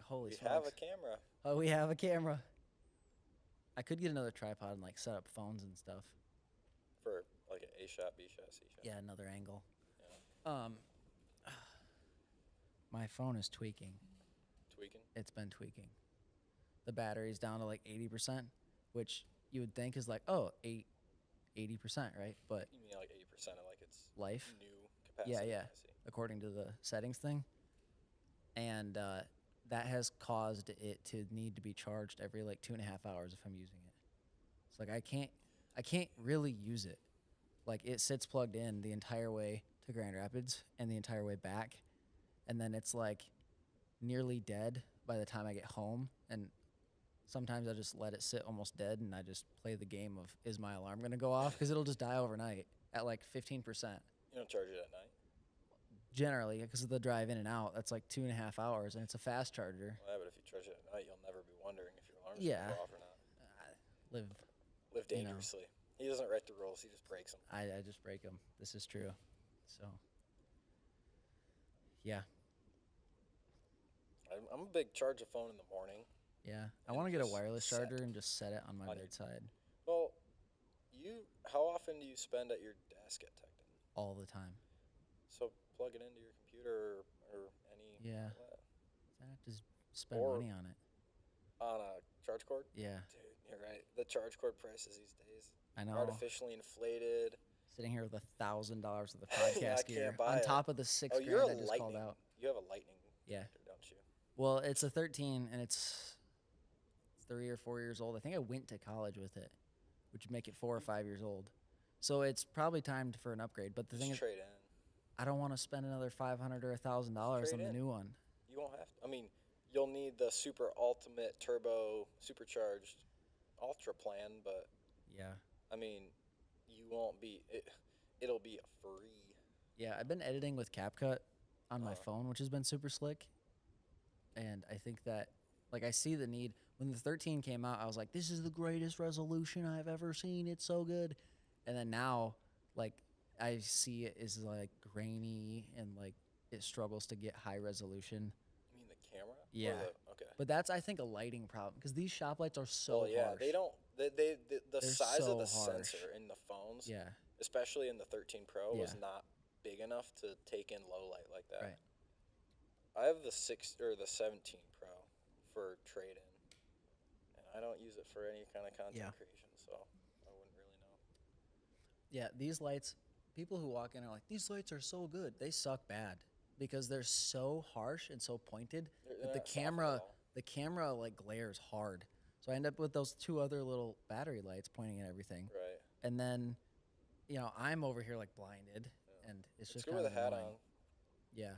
holy We smokes. have a camera. Oh, we have a camera. I could get another tripod and like set up phones and stuff. For like an A shot, B shot, C shot. Yeah, another angle. Yeah. My phone is tweaking. Tweaking. It's been tweaking. The battery's down to like 80%, which you would think is like, oh, 80%, right? But You mean like 80% of like its life? new capacity? Yeah. I see. According to the settings thing. And that has caused it to need to be charged every like 2.5 hours if I'm using it. It's like I can't really use it. Like it sits plugged in the entire way to Grand Rapids and the entire way back, and then it's like nearly dead by the time I get home. And sometimes I just let it sit almost dead, and I just play the game of, is my alarm going to go off? Because it'll just die overnight at like 15%. You don't charge it at night? Generally, because of the drive in and out, that's like 2.5 hours, and it's a fast charger. Well, yeah, but if you charge it at night, you'll never be wondering if your alarm's Yeah. going to go off or not. Live dangerously. He doesn't write the rules. He just breaks them. I just break them. This is true. So, yeah. I'm a big charge a phone in the morning. Yeah. I want to get a wireless charger and just set it on my bedside. Well, how often do you spend at your desk at Tecton? All the time. So plug it into your computer or any Yeah. outlet. I have to spend money on it. On a charge cord? Yeah. Dude, you're right. The charge cord prices these days. I know. Artificially inflated. Sitting here with $1,000 of the podcast gear buy on it. top of the $6,000 I just called out. You have a Lightning Yeah. connector, don't you? Well, it's a 13 and it's 3 or 4 years old. I think I went to college with it, which would make it 4 or 5 years old. So it's probably time for an upgrade. But the thing is, trade in. I don't want to spend another $500 or $1,000 on the new one. You won't have to. I mean, you'll need the super ultimate turbo supercharged ultra plan, but yeah, I mean, you won't be. It'll be free. Yeah, I've been editing with CapCut on my phone, which has been super slick. And I think that, like, I see the need. When the 13 came out, I was like, this is the greatest resolution I've ever seen. It's so good. And then now, like, I see it is, like, grainy and, like, it struggles to get high resolution. You mean the camera? Yeah. Okay. But that's, I think, a lighting problem because these shop lights are so harsh. They don't. The size so of the harsh. sensor in the phones, Yeah. especially in the 13 Pro, was Yeah. not big enough to take in low light like that. Right. I have the 17 Pro for trade in, and I don't use it for any kind of content creation, so I wouldn't really know. Yeah, these lights, people who walk in are like, these lights are so good. They suck bad because they're so harsh and so pointed that the camera like glares hard. So I end up with those two other little battery lights pointing at everything. Right. And then, I'm over here like blinded, and it's just good kind with of a hat annoying. on. Yeah.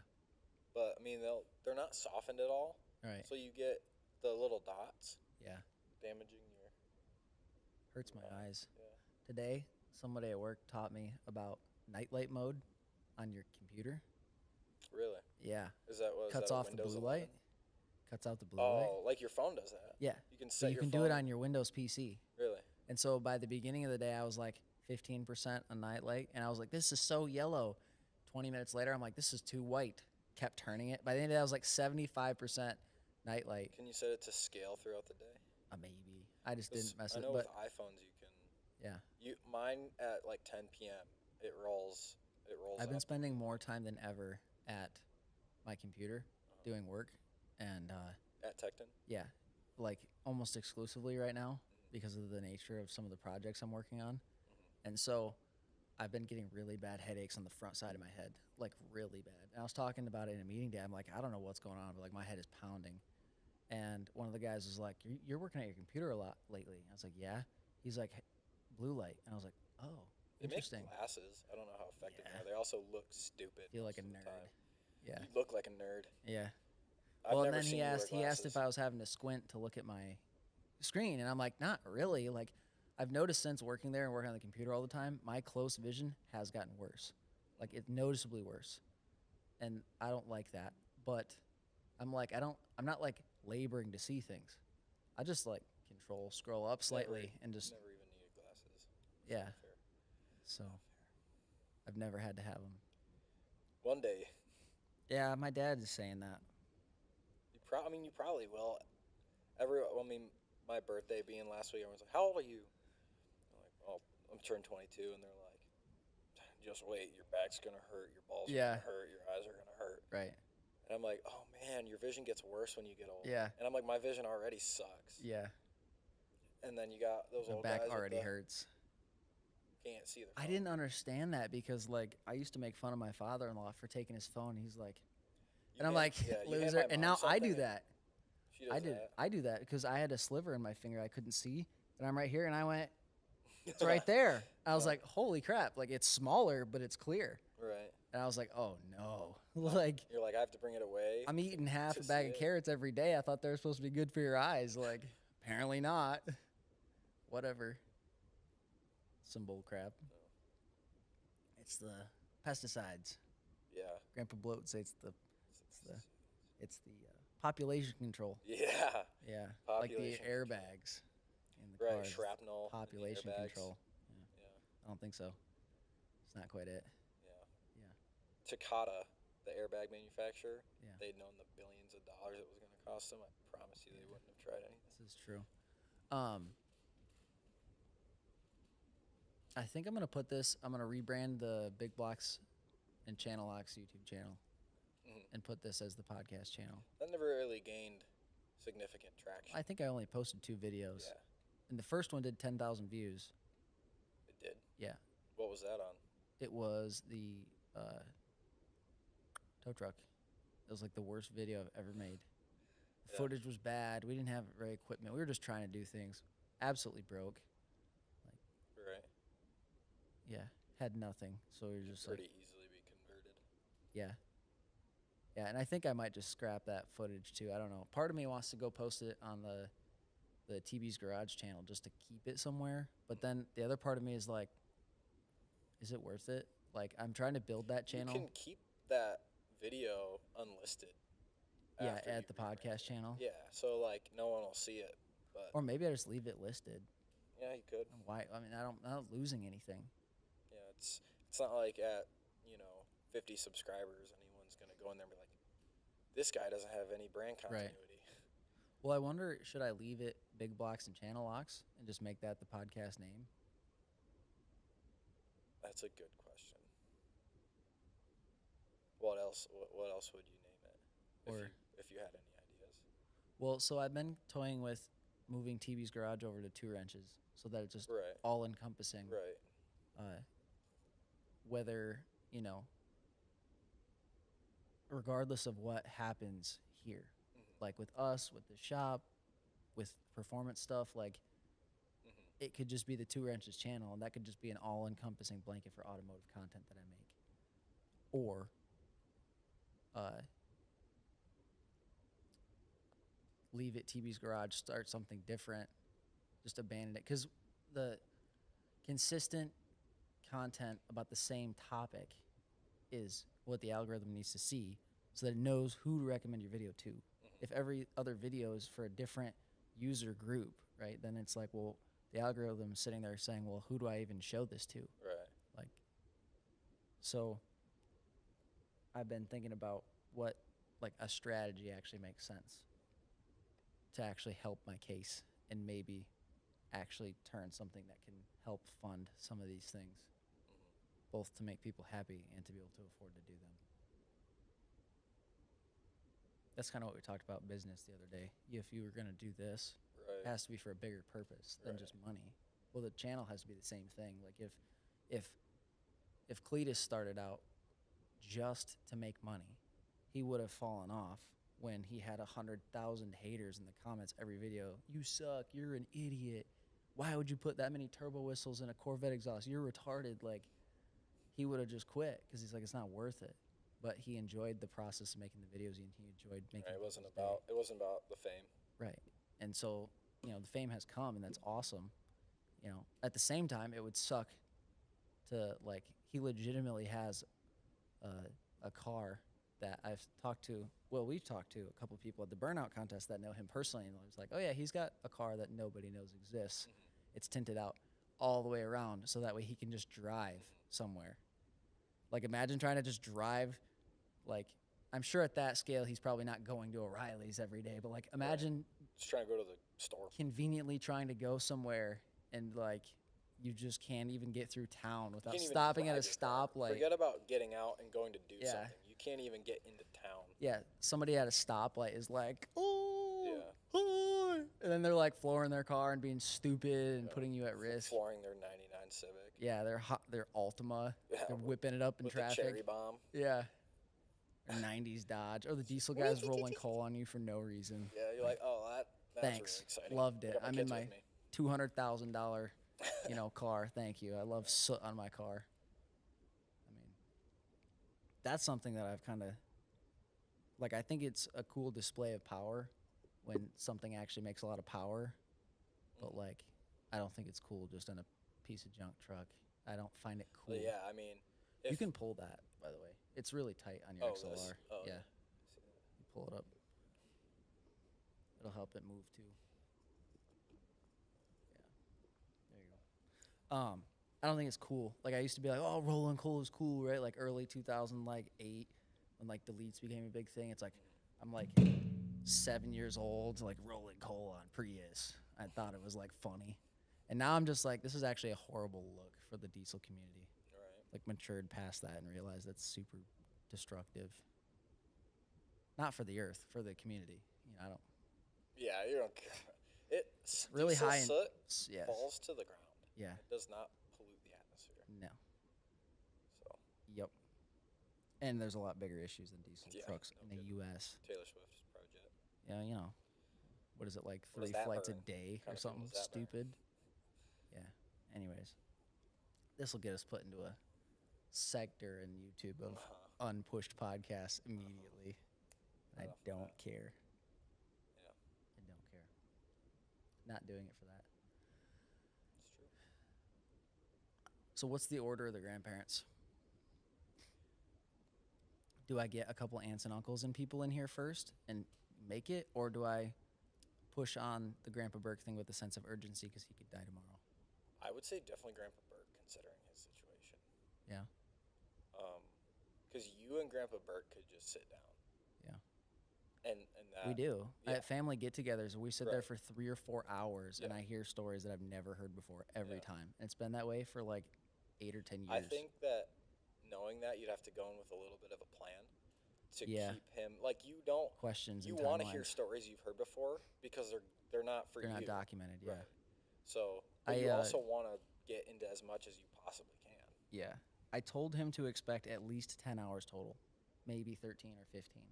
But I mean, they're not softened at all. Right. So you get the little dots. Yeah. Damaging your. Hurts my eyes. Yeah. Today, somebody at work taught me about nightlight mode on your computer. Really? Yeah. Cuts off the blue light. Cuts out the blue light. Oh, like your phone does that. Yeah. You can set so you your can phone. do it on your Windows PC. Really? And so by the beginning of the day, I was like 15% on nightlight, and I was like, this is so yellow. 20 minutes later, I'm like, this is too white. Kept turning it. By the end of the day, I was like 75% nightlight. Can you set it to scale throughout the day? Maybe. I just didn't mess with it. I know with iPhones you can. Yeah. Mine at like 10 p.m. It rolls. I've been spending more time than ever at my computer doing work, and at Tecton. Yeah, like almost exclusively right now because of the nature of some of the projects I'm working on, and so I've been getting really bad headaches on the front side of my head, like really bad. And I was talking about it in a meeting today. I'm like, I don't know what's going on, but like my head is pounding. And one of the guys was like, you're working at your computer a lot lately. I was like, yeah. He's like, blue light. And I was like, oh, interesting. They make glasses. I don't know how effective they are. They also look stupid. Feel like a nerd. Yeah. You look like a nerd. Yeah. Well, and then he asked if I was having to squint to look at my screen. And I'm like, not really. Like, I've noticed since working there and working on the computer all the time, my close vision has gotten worse. Like, it's noticeably worse. And I don't like that. But I'm like, I'm not like laboring to see things. I just like scroll up slightly and just. Never even needed glasses. Yeah. So I've never had to have them. One day. Yeah, my dad is saying that. I mean, you probably will. I mean, my birthday being last week, everyone's like, "How old are you?" I'm like, "Well, I'm turned 22," and they're like, "Just wait, your back's gonna hurt, your balls are Yeah. gonna hurt, your eyes are gonna hurt." Right. And I'm like, "Oh man, your vision gets worse when you get older." Yeah. And I'm like, "My vision already sucks." Yeah. And then you got those The old back guys already with the hurts. can't see their I phone. didn't understand that because like I used to make fun of my father-in-law for taking his phone. He's like, You and I'm hand- like, yeah, you hand loser. my And mom now I do something and that. She does that. I do that because I had a sliver in my finger I couldn't see, and I'm right here, and I went, it's right there. I was like, holy crap! Like it's smaller, but it's clear. Right. And I was like, oh no, like You're like, I have to bring it away. I'm eating half to a bag see of it. carrots every day. I thought they were supposed to be good for your eyes. Like apparently not. Whatever. Some bull crap. It's the pesticides. Yeah. Grandpa Bloat would say it's the population control. Yeah. Yeah, Population like the control. airbags in the Right, cars. shrapnel in the Population airbags. control. Yeah. Yeah. I don't think so. It's not quite it. Yeah. Yeah. Takata, the airbag manufacturer, Yeah. they'd known the billions of dollars it was going to cost them. I promise you, they wouldn't have tried anything. This is true. I think I'm gonna put this. I'm gonna rebrand the Big Blocks and Channel Locks YouTube channel, and put this as the podcast channel. That never really gained significant traction. I think I only posted 2 videos, Yeah, and the first one did 10,000 views. it did. Yeah, What was that on? it was the tow truck. It was like the worst video I've ever made. The footage was bad. We didn't have very equipment. We were just trying to do things. Absolutely broke. Right. Yeah, had nothing. So we were just Pretty like, easily be converted. yeah. Yeah, and I think I might just scrap that footage too. I don't know. Part of me wants to go post it on the TB's Garage channel just to keep it somewhere. But then the other part of me is like, is it worth it? Like, I'm trying to build that channel. You can keep that video unlisted. Yeah, after at you the rebrand podcast it. channel. Yeah, so like no one will see it, but Or maybe I just leave it listed. yeah, you could. Why? I mean, I'm not losing anything. Yeah, it's not like at 50 subscribers, anyone's gonna go in there and be like, this guy doesn't have any brand continuity. Well, I wonder, should I leave it Big Blocks and Channel Locks and just make that the podcast name? That's a good question. What else? What else would you name it? Or if you had any ideas. well, so I've been toying with moving TB's Garage over to 2 wrenches so that it's just Right. all encompassing. Right. Whether, regardless of what happens here, like with us, with the shop, with performance stuff, like it could just be the 2 wrenches channel, and that could just be an all-encompassing blanket for automotive content that I make. Or leave it TB's Garage, start something different, just abandon it. Because the consistent content about the same topic is what the algorithm needs to see so that it knows who to recommend your video to. If every other video is for a different user group, right, then it's like, well, the algorithm's sitting there saying, well, who do I even show this to? Right. Like, so I've been thinking about what, like, a strategy actually makes sense to actually help my case and maybe actually turn something that can help fund some of these things, both to make people happy and to be able to afford to do them. That's kind of what we talked about in business the other day. If you were going to do this, Right. it has to be for a bigger purpose than just money. Well, the channel has to be the same thing. Like if Cletus started out just to make money, he would have fallen off when he had 100,000 haters in the comments every video. You suck. You're an idiot. Why would you put that many turbo whistles in a Corvette exhaust? You're retarded. Like, he would have just quit because he's like, it's not worth it. But he enjoyed the process of making the videos, and he enjoyed making. Right. It wasn't about the fame. Right. And so, the fame has come, and that's awesome. At the same time, it would suck to, like, he legitimately has a car that we've talked to a couple of people at the burnout contest that know him personally, and it was like, oh yeah, he's got a car that nobody knows exists. It's tinted out all the way around so that way he can just drive somewhere. Like, imagine trying to just drive, like, I'm sure at that scale he's probably not going to O'Reilly's every day, but like imagine Just trying to go to the store. conveniently trying to go somewhere and like you just can't even get through town You without can't even stopping at a drive your car. stoplight. Forget about getting out and going to do Yeah. something. You can't even get into town. Yeah, somebody at a stoplight is like, oh, Yeah. hi," and then they're like flooring their car and being stupid and putting you at risk. Flooring their 99 Civic. Yeah, they're Altima. Yeah, They're whipping it up in with traffic. the cherry bomb. Yeah. Or 90s Dodge. Or the diesel guys rolling coal on you for no reason. Yeah, you're like, oh, that's Thanks. really exciting. Loved I it. got I'm in kids my with me. $200,000, car. Thank you. I love soot on my car. I mean, that's something that I've kind of like. I think it's a cool display of power when something actually makes a lot of power, but like, I don't think it's cool just in a piece of junk truck. I don't find it cool. But yeah, I mean, You can pull that, by the way. It's really tight on your XLR. This? Oh, yeah. You pull it up. It'll help it move too. Yeah. There you go. I don't think it's cool. Like I used to be like, oh, rolling coal is cool, right? Like early 2008 when like deletes became a big thing. It's like I'm like 7 years old, like rolling coal on Prius. I thought it was like funny. And now I'm just like, this is actually a horrible look for the diesel community. Right. Like matured past that and realized that's super destructive. Not for the earth, for the community. You know, I don't. Yeah, you don't care. It's Really diesel high in- soot yes. falls to the ground. Yeah. It does not pollute the atmosphere. No. So Yep. And there's a lot bigger issues than diesel Yeah, trucks no in the kidding. U.S. Taylor Swift's project. Yeah, you know, what is it like What does 3 that flights burn? a day What or kind of fuel something does that burn? stupid? Yeah. Anyways, this will get us put into a sector in YouTube of unpushed podcasts immediately. I Enough of don't that. care. Yeah, I don't care. Not doing it for that. it's true. So what's the order of the grandparents? Do I get a couple aunts and uncles and people in here first and make it, or do I push on the Grandpa Burke thing with a sense of urgency because he could die tomorrow? I would say definitely Grandpa Burke, considering his situation. Yeah. Because you and Grandpa Burke could just sit down. Yeah. And that We do. yeah. At family get-togethers, we sit there Right. for 3 or 4 hours, and Yeah. I hear stories that I've never heard before every Yeah. time. And it's been that way for like 8 or 10 years. I think that knowing that you'd have to go in with a little bit of a plan to Yeah. keep him like you don't Questions you and want to hear timelines. stories you've heard before because they're not for They're you. not documented. Yeah. Right. So but I, you also want to get into as much as you possibly can. Yeah. I told him to expect at least 10 hours total, maybe 13 or 15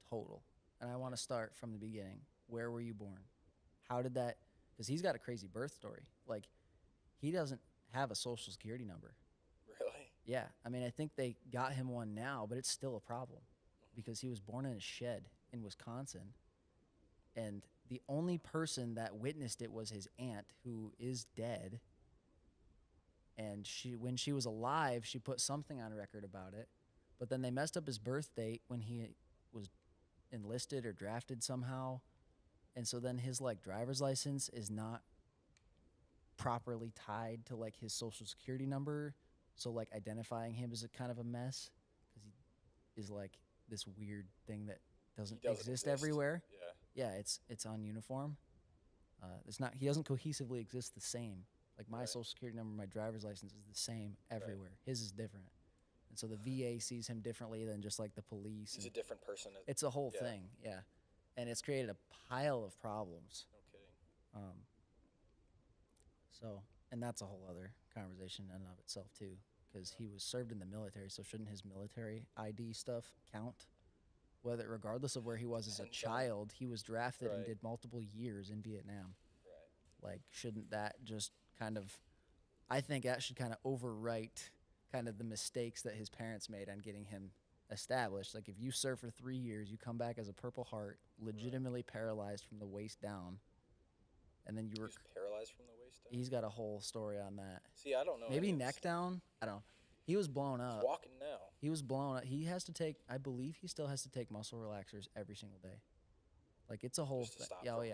total. And I want to start from the beginning. Where were you born? How did that? Because he's got a crazy birth story. Like, he doesn't have a social security number. Really? Yeah. I mean, I think they got him one now, but it's still a problem because he was born in a shed in Wisconsin. And the only person that witnessed it was his aunt, who is dead. And when she was alive, she put something on record about it. But then they messed up his birth date when he was enlisted or drafted somehow. And so then his like driver's license is not properly tied to like his social security number. So like identifying him is a kind of a mess because he is like this weird thing that doesn't exist everywhere. Yeah. Yeah, it's on uniform. It's not. He doesn't cohesively exist the same. Like my Right. social security number, my driver's license is the same everywhere. His is different, and so the VA sees him differently than just like the police. He's a and different person. it's a whole yeah. thing, yeah, and it's created a pile of problems. No kidding. So, and that's a whole other conversation in and of itself too, because he was served in the military. So shouldn't his military ID stuff count? Whether regardless of where he was as a Depends on- child, he was drafted and Right. did multiple years in Vietnam. Right. Like, shouldn't that just kind of, I think that should kind of overwrite kind of the mistakes that his parents made on getting him established. Like, if you serve for 3 years, you come back as a Purple Heart, legitimately paralyzed from the waist down, and then you were, He was paralyzed from the waist down. he's got a whole story on that. See, I don't know. Maybe any of neck this. down? I don't know. He was blown He's up. walking now. He was blown up. He has to take, I believe he still has to take muscle relaxers every single day. Like, it's a whole Just to thing. stop Yeah, oh, from-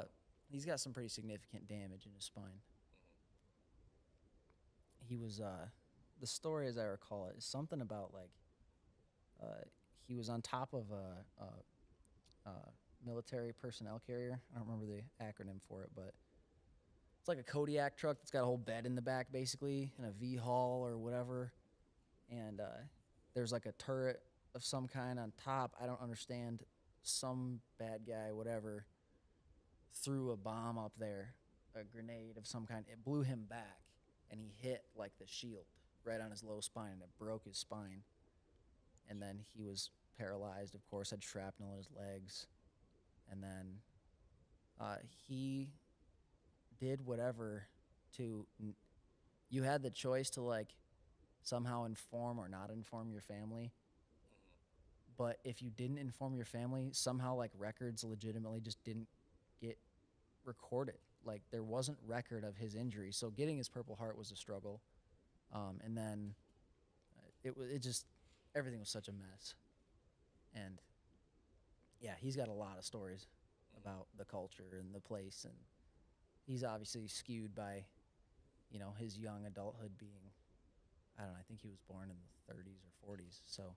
yeah. He's got some pretty significant damage in his spine. He was, the story as I recall it is something about, like, he was on top of a military personnel carrier. I don't remember the acronym for it, but it's like a Kodiak truck that's got a whole bed in the back, basically, and a V-hull or whatever. And there's like a turret of some kind on top. I don't understand. Some bad guy, whatever, threw a bomb up there, a grenade of some kind. It blew him back, and he hit like the shield right on his low spine, and it broke his spine. And then he was paralyzed, of course, had shrapnel in his legs. And then he did whatever to. You had the choice to like somehow inform or not inform your family. But if you didn't inform your family, somehow like records legitimately just didn't get recorded. Like there wasn't record of his injury, so getting his Purple Heart was a struggle. And then it just everything was such a mess. And yeah, he's got a lot of stories about the culture and the place, and he's obviously skewed by, you know, his young adulthood being, I don't know, I think he was born in the 30s or 40s, so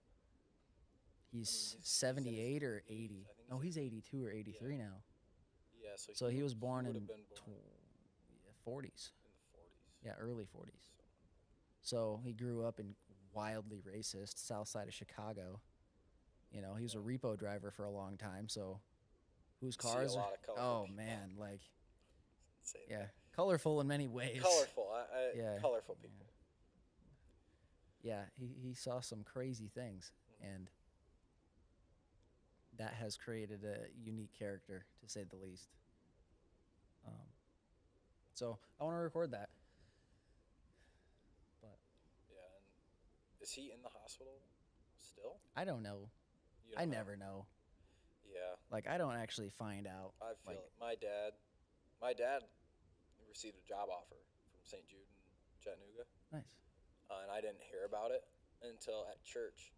he's 78 or 80. No, he's 82 or 83 now. Yeah, So he was born in been born 40s. in the 40s. Yeah, early 40s. So he grew up in wildly racist south side of Chicago. You know, he was a repo driver for a long time, so whose cars a are lot of colorful people. man, like Say yeah, that. colorful in many ways. Colorful. Yeah. Colorful people. Yeah, he saw some crazy things, and that has created a unique character, to say the least. So I want to record that. But Yeah, and is he in the hospital still? I don't know. You I don't know? never know. Yeah, Like I don't actually find out. I feel like, it. My dad received a job offer from St. Jude in Chattanooga, Nice. and I didn't hear about it until at church.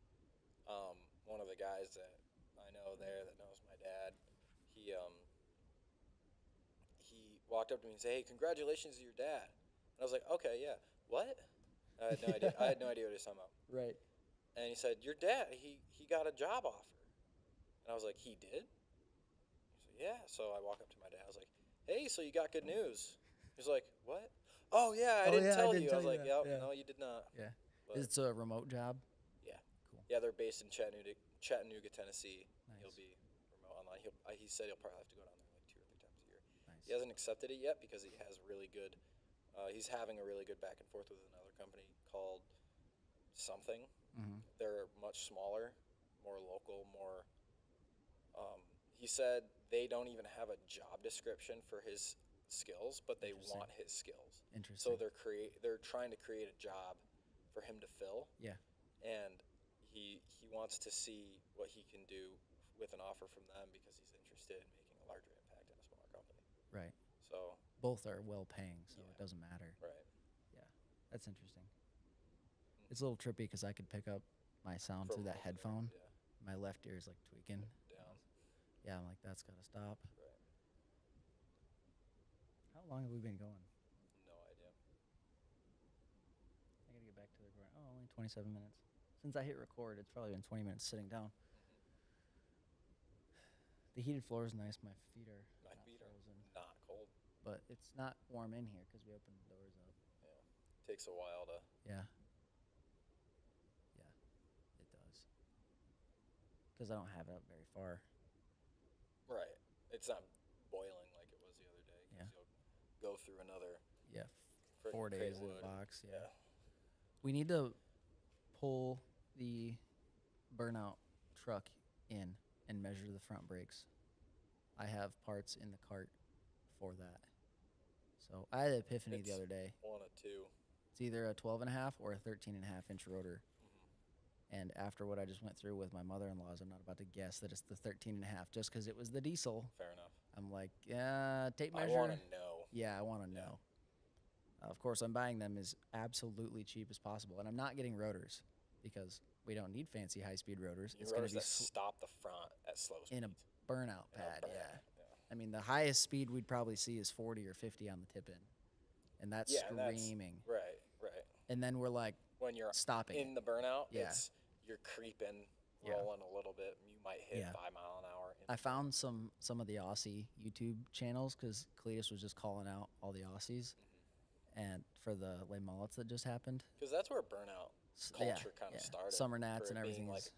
One of the guys that I know there that knows my dad, he he walked up to me and said, "Hey, congratulations to your dad." And I was like, "Okay, yeah. What?" I had no idea. I had no idea what he was talking about. Right. And he said, "Your dad, he got a job offer." And I was like, "He did?" He said, "Yeah." So I walk up to my dad. I was like, "Hey, so you got good news?" He's like, "What?" "Oh yeah, I didn't tell you." I was like, "Yep, Yeah. no, you did not." Yeah. But It's a remote job. yeah, Cool. yeah, they're based in Chattanooga, Tennessee. Nice. He'll be remote online. He said he'll probably have to go down there like 2 or 3 times a year. Nice. He hasn't accepted it yet because he has really good. He's having a really good back and forth with another company called something. Mm-hmm. They're much smaller, more local, more. He said they don't even have a job description for his skills, but they want his skills. Interesting. So they're trying to create a job for him to fill. Yeah. And he wants to see what he can do with an offer from them because he's interested in making a larger impact in a smaller company. Right. So both are well paying, so Yeah. it doesn't matter. right. Yeah. That's interesting. It's a little trippy because I could pick up my sound From through that over there, headphone. yeah. My left ear is like tweaking. Down. Yeah, I'm like, that's got to stop. Right. How long have we been going? No idea. I got to get back to the recording. Oh, only 27 minutes. Since I hit record, it's probably been 20 minutes sitting down. The heated floor is nice. My feet are My feet frozen. are not cold. But it's not warm in here because we opened the doors up. Yeah. Takes a while to. Yeah. Yeah, it does. Because I don't have it up very far. Right. It's not boiling like it was the other day. 'Cause Yeah. You'll go through another. Yeah, Freaking 4 crate days of in a wood. box. Yeah. Yeah. We need to pull the burnout truck in and measure the front brakes. I have parts in the cart for that. So I had an epiphany the It's other day. 1 of 2. It's either a 12.5 or a 13.5 inch rotor. And after what I just went through with my mother-in-law's, I'm not about to guess that it's the 13.5 just because it was the diesel. Fair enough. I'm like, yeah, tape measure. I want to know. Yeah, I want to know. Of course, I'm buying them as absolutely cheap as possible, and I'm not getting rotors because we don't need fancy high-speed rotors. You It's going rotors to be that stop the front at slow speeds. in a burnout In a pad. burnout, Yeah. I mean, the highest speed we'd probably see is 40 or 50 on the tip-in, and that's Yeah, and screaming. Right. And then we're like When you're stopping in it. the burnout, Yeah. you're creeping Yeah. rolling a little bit, you might hit Yeah. 5 mile an hour. I found some of the Aussie YouTube channels because Cletus was just calling out all the Aussies and for the lay mullets that just happened. Because that's where burnout culture kind of started. Summer for gnats it and everything being like is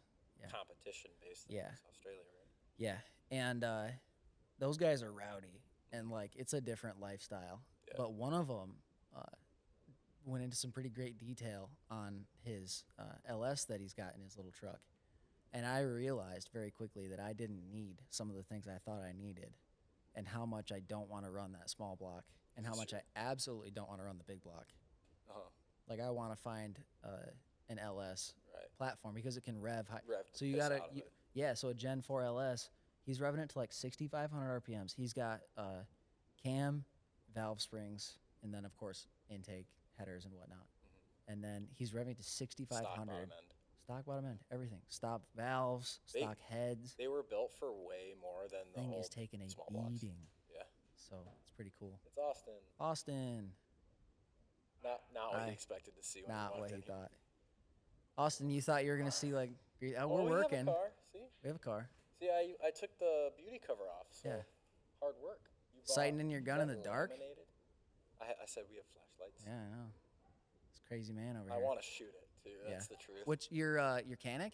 competition based. Yeah. Australia, right? Yeah, and those guys are rowdy, and like it's a different lifestyle. Yeah. But one of them went into some pretty great detail on his LS that he's got in his little truck, and I realized very quickly that I didn't need some of the things I thought I needed, and how much I don't want to run that small block, and how much I absolutely don't want to run the big block. Like I want to find an LS platform because it can rev high. So you gotta, so a Gen 4 LS, he's revving it to like 6,500 RPMs. He's got cam, valve springs, and then of course intake, headers, and whatnot. And then he's revving to 6,500. Stock bottom end, everything. Stop valves, stock heads. They were built for way more than the thing whole is taking a small beating. Blocks. Yeah. So it's pretty cool. It's Austin. Austin. Not what he expected to see. When Not he what he in. thought. Austin, you thought you were gonna see like we're we working. Have a car. See? We have a car. See, I took the beauty cover off. So hard work. Sighting in your gun in the dark. I said we have flashlights. Yeah, I know. It's crazy man over here. here. I want to shoot it too. That's the truth. Which your Canic?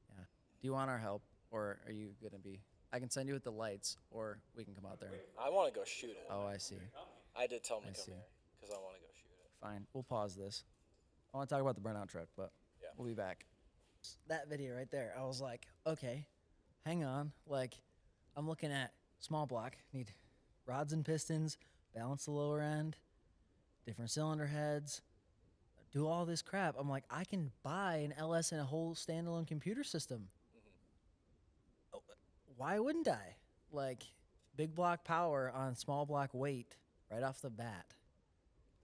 Yeah. Do you want our help, or are you gonna be? I can send you with the lights, or we can come out there. I want to go shoot it. Oh, I see. I did tell him to come here because I want to go shoot it. Fine. We'll pause this. I want to talk about the burnout truck, but we'll be back. That video right there, I was like, okay, hang on. Like, I'm looking at small block, need rods and pistons, balance the lower end, different cylinder heads, do all this crap. I'm like, I can buy an LS and a whole standalone computer system. Why wouldn't I? Like, big block power on small block weight right off the bat.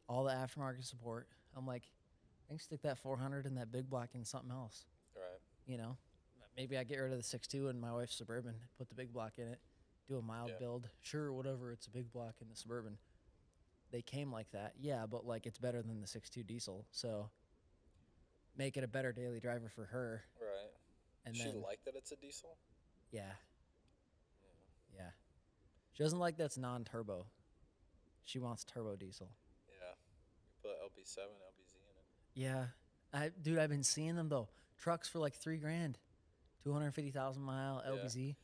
All the aftermarket support. I'm like, I can stick that 400 in that big block in something else. Right. You know, maybe I get rid of the 6.2 in my wife's Suburban, put the big block in it, do a mild build. Sure, whatever, it's a big block in the Suburban. They came like that. Yeah, but like it's better than the 6.2 diesel. So make it a better daily driver for her. Right. And she then, like that it's a diesel? Yeah. She doesn't like that it's non-turbo. She wants turbo diesel. Yeah. You put LB7, LBZ in it. Yeah. Dude, I've been seeing them though. Trucks for like $3,000. 250,000 mile LBZ.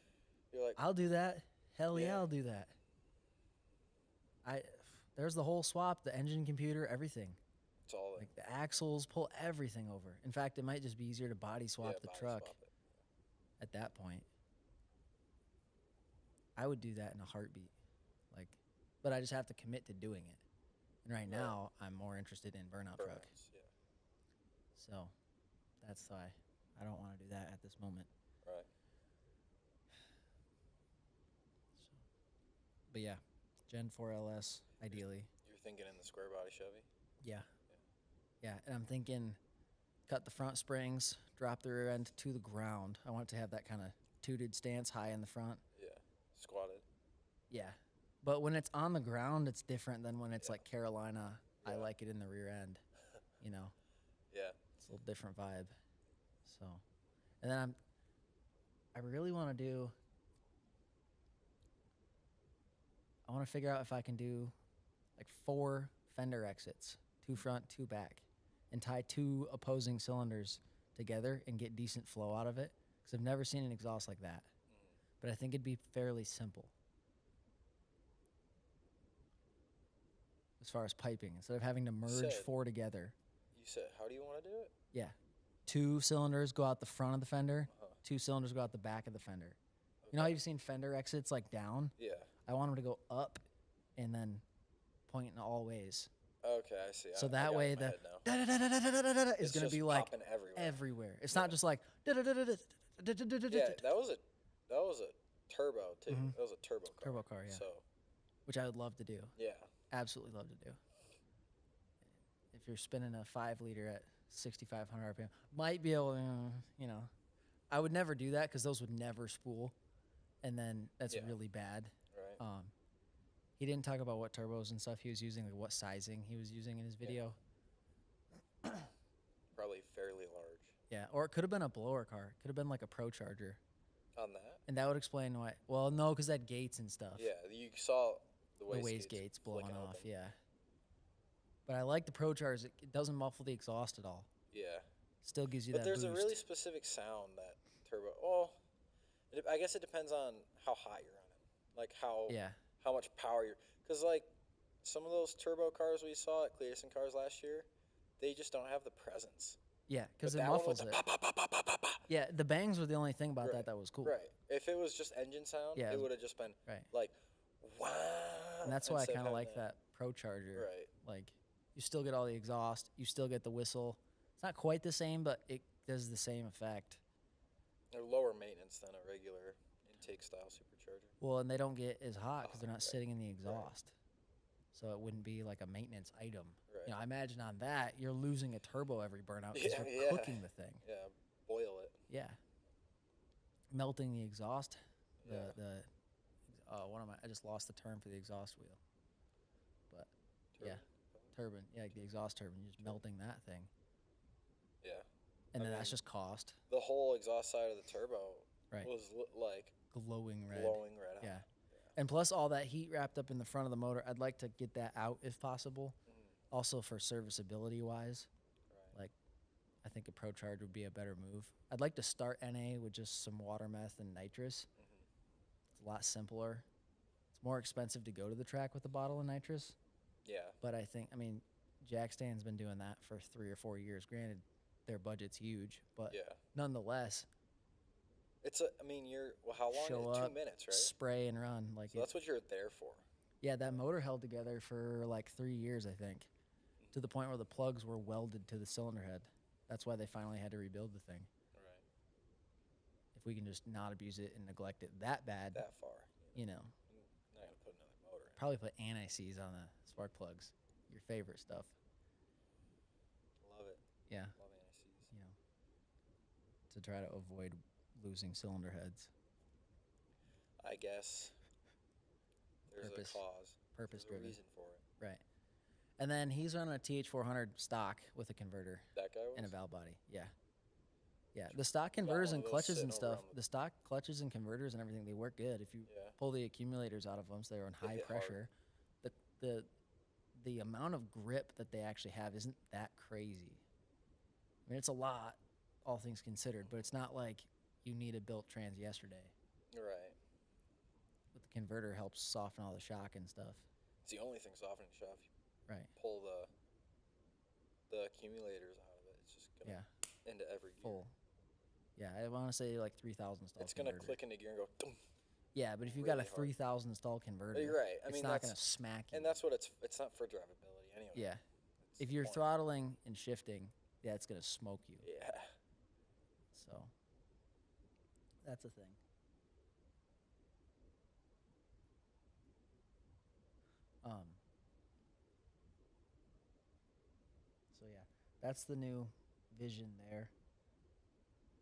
You're like, I'll do that. Hell yeah, I'll do that. There's the whole swap, the engine, computer, everything. It's all like the axles, pull everything over. In fact, it might just be easier to body swap the truck at that point. I would do that in a heartbeat. Like, but I just have to commit to doing it. And right now, I'm more interested in burnout truck. Yeah. So that's why I don't want to do that at this moment. Right. So, but yeah, Gen 4 LS, ideally. You're thinking in the square body Chevy? Yeah, and I'm thinking cut the front springs, drop the rear end to the ground. I want it to have that kind of tooted stance high in the front. Yeah, squatted. Yeah, but when it's on the ground, it's different than when it's like Carolina. I like it in the rear end, you know? Yeah. It's a little different vibe. So, and then I really want to do, I want to figure out if I can do like 4 fender exits, 2 front, 2 back, and tie 2 opposing cylinders together and get decent flow out of it. Because I've never seen an exhaust like that. But I think it'd be fairly simple as far as piping. Instead of having to merge 4 together. You said, how do you want to do it? Yeah. 2 cylinders go out the front of the fender. 2 cylinders go out the back of the fender. Okay. You know how you've seen fender exits like down? Yeah. I want them to go up and then point in all ways. Okay, I see. So that way the da-da-da-da-da-da-da is going to be like everywhere. It's not just like da-da-da-da-da. Yeah, that was a turbo too. That was a turbo car. Turbo car, yeah. So, which I would love to do. Yeah. Absolutely love to do. If you're spinning a 5 liter at 6,500 RPM, might be able to, you know. I would never do that because those would never spool, and then that's really bad. Right. He didn't talk about what turbos and stuff he was using, like what sizing he was using in his video. Probably fairly large. Yeah, or it could have been a blower car. Could have been like a Pro Charger, on that. and that would explain why. Well, no, because that gates and stuff. Yeah, you saw the The waste gates blowing flicking off. open. Yeah. But I like the Pro Chargers. It doesn't muffle the exhaust at all. Yeah. Still gives you But that there's boost. a really specific sound that turbo. Well, I guess it depends on how hot you're running, like Yeah. how much power you're. Because like some of those turbo cars we saw at Clearson Cars last year, they just don't have the presence. Yeah, because But it that one with muffles the it. pa, pa, pa, pa, pa, pa, pa. Yeah, the bangs were the only thing about Right. that was cool. Right. If it was just engine sound, Yeah, it would have just been right. like, wow. And that's why I instead of kind of having like that Pro Charger. Right. Like, you still get all the exhaust. You still get the whistle. It's not quite the same, but it does the same effect. They're lower maintenance than a regular intake style supercharger. Well, and they don't get as hot because they're not Right. sitting in the exhaust. So it wouldn't be like a maintenance item. Right. You know, I imagine on that, you're losing a turbo every burnout because Yeah, you're yeah. cooking the thing. Yeah, boil it. Yeah. Melting the exhaust. Yeah. I just lost the term for the exhaust wheel. But Turbine. yeah, turbine. Yeah, the exhaust turbine. You're just melting that thing. Yeah. And I then that's mean, just cost. The whole exhaust side of the turbo Right. was like Glowing red. glowing red. Yeah. And plus all that heat wrapped up in the front of the motor, I'd like to get that out if possible. Also for serviceability wise. Right. Like, I think a Pro Charge would be a better move. I'd like to start NA with just some water meth and nitrous. It's a lot simpler. It's more expensive to go to the track with a bottle of nitrous. Yeah. But I mean, Jack Stan's been doing that for 3 or 4 years. Granted, their budget's huge, but Yeah. nonetheless, how long? show 2 up, minutes, right? spray and run. Like So that's what you're there for. yeah, that motor held together for like 3 years, I think, to the point where the plugs were welded to the cylinder head. That's why they finally had to rebuild the thing. Right. If we can just not abuse it and neglect it that bad, That far. you know, Not gonna put another motor in. probably put anti-seize on the spark plugs. Your favorite stuff. Love it. Yeah, Love anti-seize. you know, to try to avoid losing cylinder heads. I guess there's Purpose. a cause. Purpose There's a driven. reason for it. Right. And then he's running a TH400 stock with a converter That guy was. and a valve body. Yeah. Yeah. The stock converters one and of those clutches sitting and over stuff, on the- the stock clutches and converters and everything, they work good. If you Yeah. pull the accumulators out of them so they're on They high hit hard. pressure, the amount of grip that they actually have isn't that crazy. I mean, it's a lot, all things considered, but it's not like you need a built trans yesterday. Right. But the converter helps soften all the shock and stuff. It's the only thing softening stuff. Right. Pull the accumulators out of it. It's just gonna into every gear. Full. Yeah, I want to say like 3,000 stall It's gonna converter. click into gear and go. Dum. Yeah, but if you've got a really hard. 3,000 stall converter, You're right. I it's mean, not going to that's smack you. and that's what it's not for drivability anyway. Yeah. That's If the you're point. throttling and shifting, yeah, it's going to smoke you. Yeah. So that's a thing. So yeah, that's the new vision there.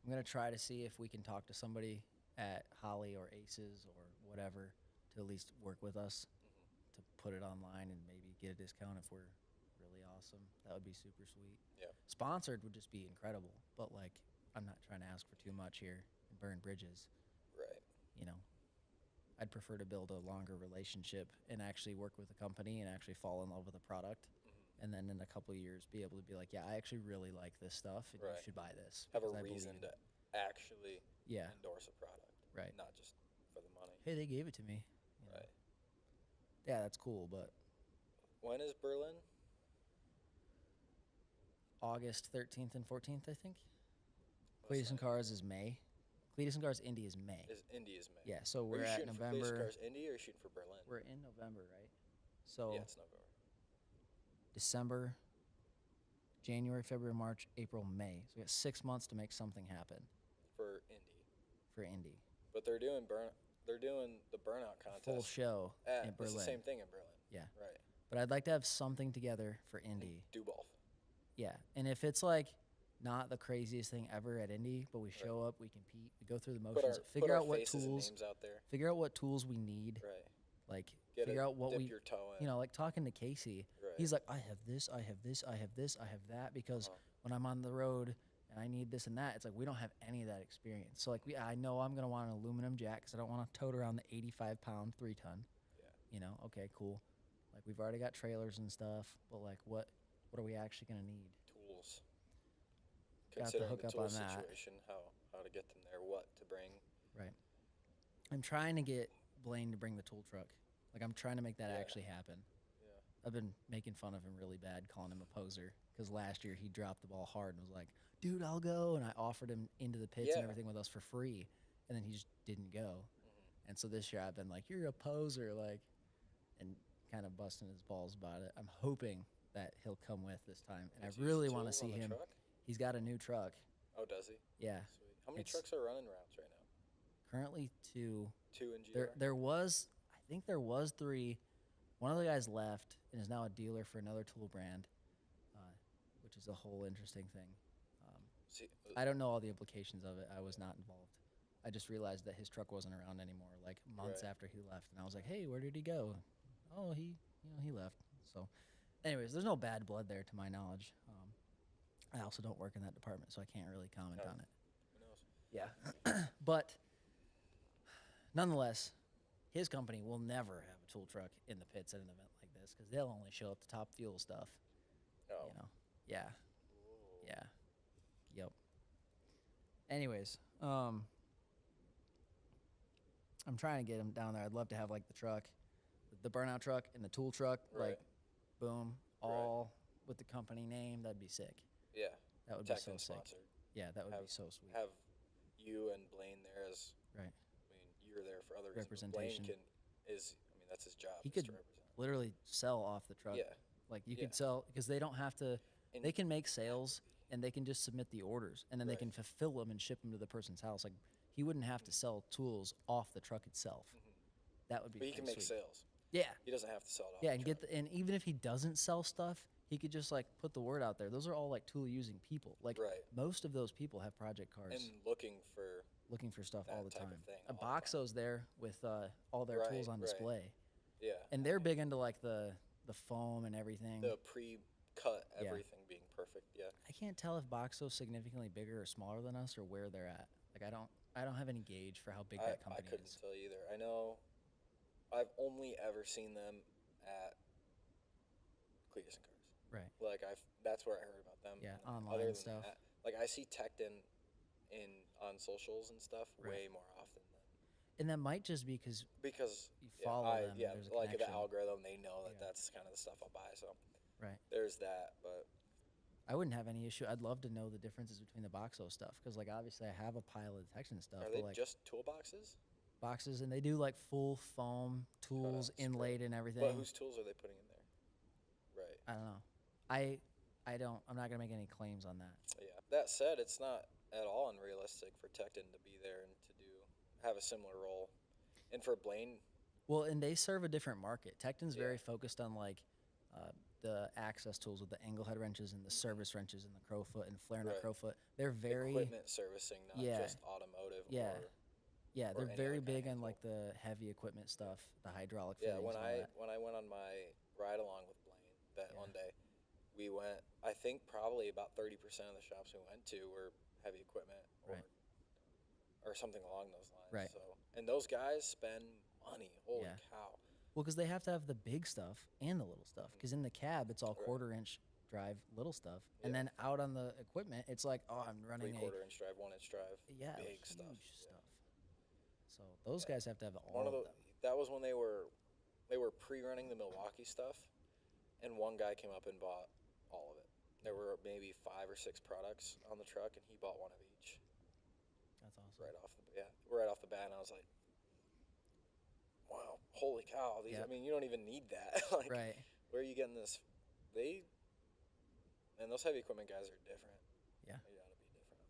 I'm gonna try to see if we can talk to somebody at Holly or Aces or whatever to at least work with us to put it online and maybe get a discount if we're really awesome. That would be super sweet. Yeah. Sponsored would just be incredible, but like I'm not trying to ask for too much here and burn bridges. Right. You know, I'd prefer to build a longer relationship and actually work with a company and actually fall in love with a product. And then in a couple of years, be able to be like, yeah, I actually really like this stuff, and Right. you should buy this. Have a because I reason believe to in it." actually Yeah. endorse a product. Right. Not just for the money. Hey, they gave it to me. You know. Right. Yeah, that's cool, but When is Berlin? August 13th and 14th, I think. What's Cletus and that? Cars is May. Cletus and Cars Indy is May. Is Indy is May. Yeah, so Are we're you at shooting for Cletus November. Cars Indy or are you shooting for Berlin? We're in November, right? So Yeah, it's November. December, January, February, March, April, May. So we got 6 months to make something happen For Indy. for Indy. But they're doing the burnout contest. Full show in It's Berlin. the same thing in Berlin. Yeah. Right. But I'd like to have something together for Indy. Do both. Yeah, and if it's like not the craziest thing ever at Indy, but we show up, we compete, we go through the motions, figure out what faces and tools, names out there. figure out what tools we need, Right. like Get figure out what dip we, your toe in. you know, like talking to Casey, Right. he's like, I have this, I have this, I have this, I have that, because when I'm on the road and I need this and that. It's like we don't have any of that experience. So like I know I'm gonna want an aluminum jack because I don't want to tote around the 85-pound 3-ton. Yeah. You know, okay, cool. Like we've already got trailers and stuff, but like what are we actually gonna need? Tools. Got to Considering hook the up tool on that. situation, how to get them there, what to bring. Right. I'm trying to get Blaine to bring the tool truck. Like I'm trying to make that Yeah. actually happen. Yeah. I've been making fun of him really bad, calling him a poser. Because last year he dropped the ball hard and was like, "Dude, I'll go," and I offered him into the pits and Yeah. everything with us for free, and then he just didn't go. Mm-hmm. And so this year I've been like, "You're a poser," like, and kind of busting his balls about it. I'm hoping that he'll come with this time, and Does I he use really the want to tools see on the him. truck? He's got a new truck. Oh, does he? Yeah. Sweet. How many It's- trucks are running routes right now? Currently 2. 2 in GR? There was, I think there was 3. One of the guys left and is now a dealer for another tool brand, which is a whole interesting thing. See, I don't know all the implications of it. I was not involved. I just realized that his truck wasn't around anymore, like months Right. after he left, and I was like, "Hey, where did he go?" Oh, he left. So, anyways, there's no bad blood there to my knowledge. I also don't work in that department, so I can't really comment No. on it. who knows? Yeah, but nonetheless, his company will never have a tool truck in the pits at an event like this because they'll only show up the top fuel stuff. Oh. You know, yeah, Ooh. yeah, yep. Anyways, I'm trying to get him down there. I'd love to have like the truck, the burnout truck, and the tool truck, Right. like, boom, all with the company name. That'd be sick. Yeah. That would be so Tecton sick. sponsored. Yeah, that would Have, be so sweet. Have you and Blaine there as, Right. I mean, you're there for other reasons. but Representation. Blaine that's his job. He is could to represent. literally sell off the truck. Yeah. Like you Yeah. could sell because they don't have to. And They can make sales and they can just submit the orders and then they Right. can fulfill them and ship them to the person's house. Like he wouldn't have to sell tools off the truck itself. That would be. But he can pretty make sweet. sales. Yeah. He doesn't have to sell it off. Yeah, the and truck. and even if he doesn't sell stuff, he could just like put the word out there. Those are all like tool using people. Like Right. most of those people have project cars And looking for looking for stuff all that the type of time. thing A all the time. Boxo's there with all their tools Right, on right. display, yeah. and they're big into like the foam and everything. The pre-cut Yeah. everything being perfect. Yeah. I can't tell if Boxo's significantly bigger or smaller than us or where they're at. Like I don't have any gauge for how big that I company couldn't is. tell you either. I know I've only ever seen them at Cletus and Cars. Right. Like that's where I heard about them. Yeah, And online other than stuff. that, like I see Tecton on socials and stuff Right. way more often And that might just be because because you follow them. yeah, and there's a like the connection. algorithm, they know that Yeah. that's kind of the stuff I'll buy. So Right. there's that, but I wouldn't have any issue. I'd love to know the differences between the Boxo stuff because, like, obviously I have a pile of detection stuff. are but they like just toolboxes? boxes, and they do like full foam tools Cutouts, inlaid and everything. But whose tools are they putting in there? Right. I don't know. I don't. I'm not gonna make any claims on that. Yeah. That said, it's not at all unrealistic for Tecton to be there and to have a similar role, and for Blaine. Well, and they serve a different market. Tecton's very Yeah. focused on like the access tools with the angle head wrenches and the service wrenches and the crowfoot and flare nut Right. crowfoot. They're very Equipment servicing, not Yeah. just automotive. Yeah. Or, yeah. or They're any very other kind of big on handful. like the heavy equipment stuff, the hydraulic. yeah. fittings When and all that. I went on my ride along with Blaine that Yeah. one day, we went. I think probably about 30% of the shops we went to were heavy equipment Right. or something along those lines. Right. So and those guys spend money. Holy Yeah. cow. Well, because they have to have the big stuff and the little stuff. Because in the cab, it's all Right. 1/4 inch drive, little stuff, and Yeah. then out on the equipment, it's like, oh, I'm running 3/4 inch drive, 1 inch drive. yeah, big huge stuff. stuff. Yeah. So those Yeah. guys have to have all One of of the them. that was when they were pre-running the Milwaukee stuff, and one guy came up and bought all of it. There were maybe 5 or 6 products on the truck, and he bought one of each That's awesome. right off the bat. And I was like, "Wow, holy cow! These, I Yep. mean, you don't even need that. Like, Right. where are you getting this? And those heavy equipment guys are different. Yeah. They gotta be different.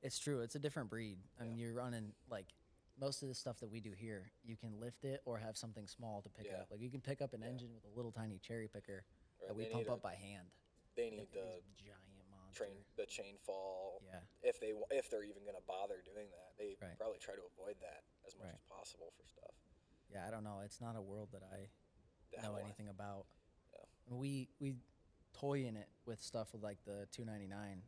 It's true. It's a different breed. I Yeah. mean, you're running like most of the stuff that we do here. You can lift it or have something small to pick Yeah. up. Like you can pick up an Yeah. engine with a little tiny cherry picker Right, that we they pump need up by hand. They They need have the these giant monster. chain fall. Yeah. If they're even gonna bother doing that, they Right. probably try to avoid that as much Right. as possible for stuff. Yeah. I don't know. It's not a world that I That know one. anything about. Yeah. We toy in it with stuff with like the 299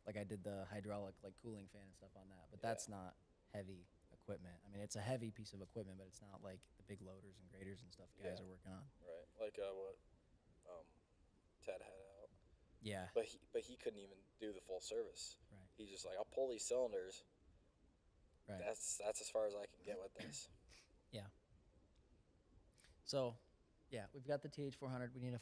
Like I did the hydraulic like cooling fan and stuff on that, but Yeah. that's not heavy equipment. I mean, it's a heavy piece of equipment, but it's not like the big loaders and graders and stuff guys Yeah. are working on. Right. Like what Ted had out. Yeah. But he couldn't even do the full service. Right. He's just like, I'll pull these cylinders. Right. That's as far as I can get with this. Yeah. So, yeah, we've got the TH400. We need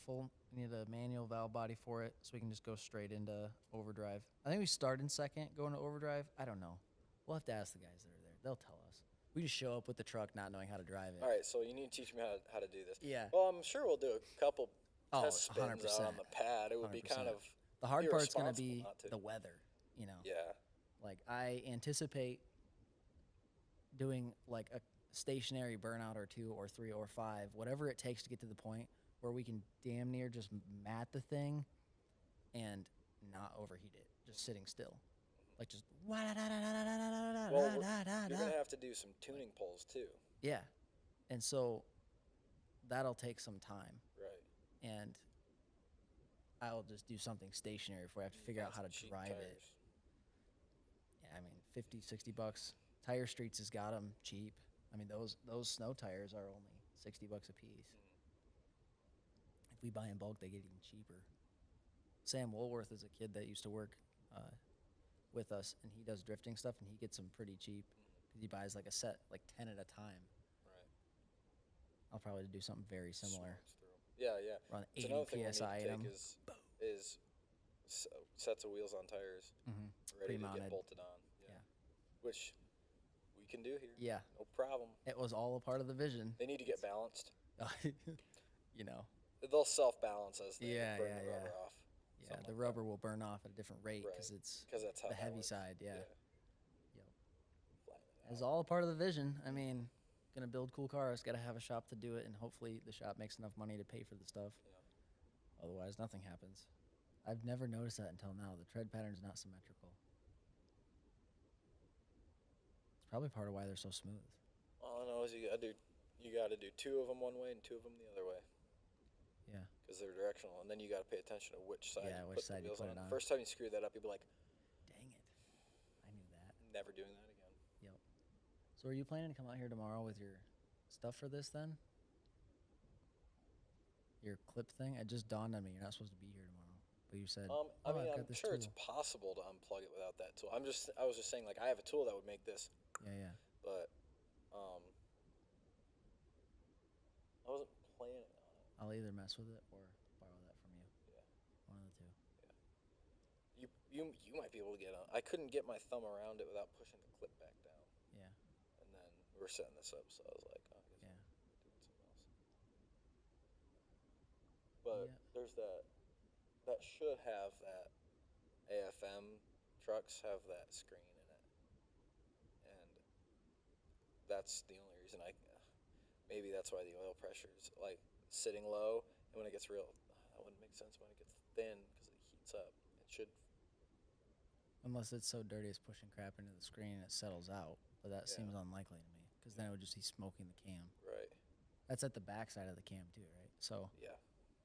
a manual valve body for it, so we can just go straight into overdrive. I think we start in second, go into overdrive. I don't know. We'll have to ask the guys that are there. They'll tell us. We just show up with the truck not knowing how to drive it. All right, so you need to teach me how to do this. Yeah. Well, I'm sure we'll do a couple test spins 100%. out on the pad. It would be 100%. kind of The hard part's going to irresponsible be not to. the weather, you know. Yeah. Like I anticipate doing like a stationary burnout or 2 or 3 or 5, whatever it takes to get to the point where we can damn near just mat the thing and not overheat it, just sitting still. Like just Well, you're gonna have to do some tuning pulls too. Yeah. And so that'll take some time. Right. And I'll just do something stationary if we have to figure out how to Cheap drive it. tires. Yeah, I mean, 50, 60 bucks. Tire Streets has got them cheap. I mean, those snow tires are only 60 bucks a piece. If we buy in bulk, they get even cheaper. Sam Woolworth is a kid that used to work with us, and he does drifting stuff, and he gets them pretty cheap because he buys like a set, like 10 at a time. Right. I'll probably do something very similar. Yeah, yeah. Run So 80 another thing PSI we in need them. to take is sets of wheels on tires ready to Pre-mounted. get bolted on. Yeah. Which we can do here. Yeah. No problem. It was all a part of the vision. They need to get balanced. You know. They'll self-balance as they Yeah, burn yeah, the yeah. rubber off. Yeah, Something the like rubber will burn off at a different rate because Right. it's that's how the that heavy works. side. Yeah. Yep. It's all a part of the vision. I mean, gonna build cool cars, gotta have a shop to do it, and hopefully the shop makes enough money to pay for the stuff. Yeah. Otherwise, nothing happens. I've never noticed that until now. The tread pattern's not symmetrical. It's probably part of why they're so smooth. All I know is you gotta do 2 of them one way and 2 of them the other way. Yeah. Because they're directional, and then you got to pay attention to which side Yeah, you which put side the you wheels put on. it on. First time you screw that up, you'll be like, Dang it. I knew that. never doing that again. Yep. So are you planning to come out here tomorrow with your stuff for this then? Your clip thing? It just dawned on me. You're not supposed to be here tomorrow. But you said, I mean, I've I'm got this sure tool. it's possible to unplug it without that tool. I was just saying, like, I have a tool that would make this, Yeah, yeah. but I wasn't planning on it. I'll either mess with it or borrow that from you. Yeah. One of the two. You might be able to get on. I couldn't get my thumb around it without pushing the clip back down. Yeah. And then we were setting this up, so I was like, oh, I guess Yeah. I'm doing something else. But Yeah. there's that should have that AFM trucks have that screen in it, and that's the only reason maybe that's why the oil pressure is like sitting low, and when it gets real, that wouldn't make sense when it gets thin because it heats up. It should. Unless it's so dirty it's pushing crap into the screen and it settles out. But that Yeah. seems unlikely to me because then it would just be smoking the cam. Right. That's at the back side of the cam too, right? So Yeah.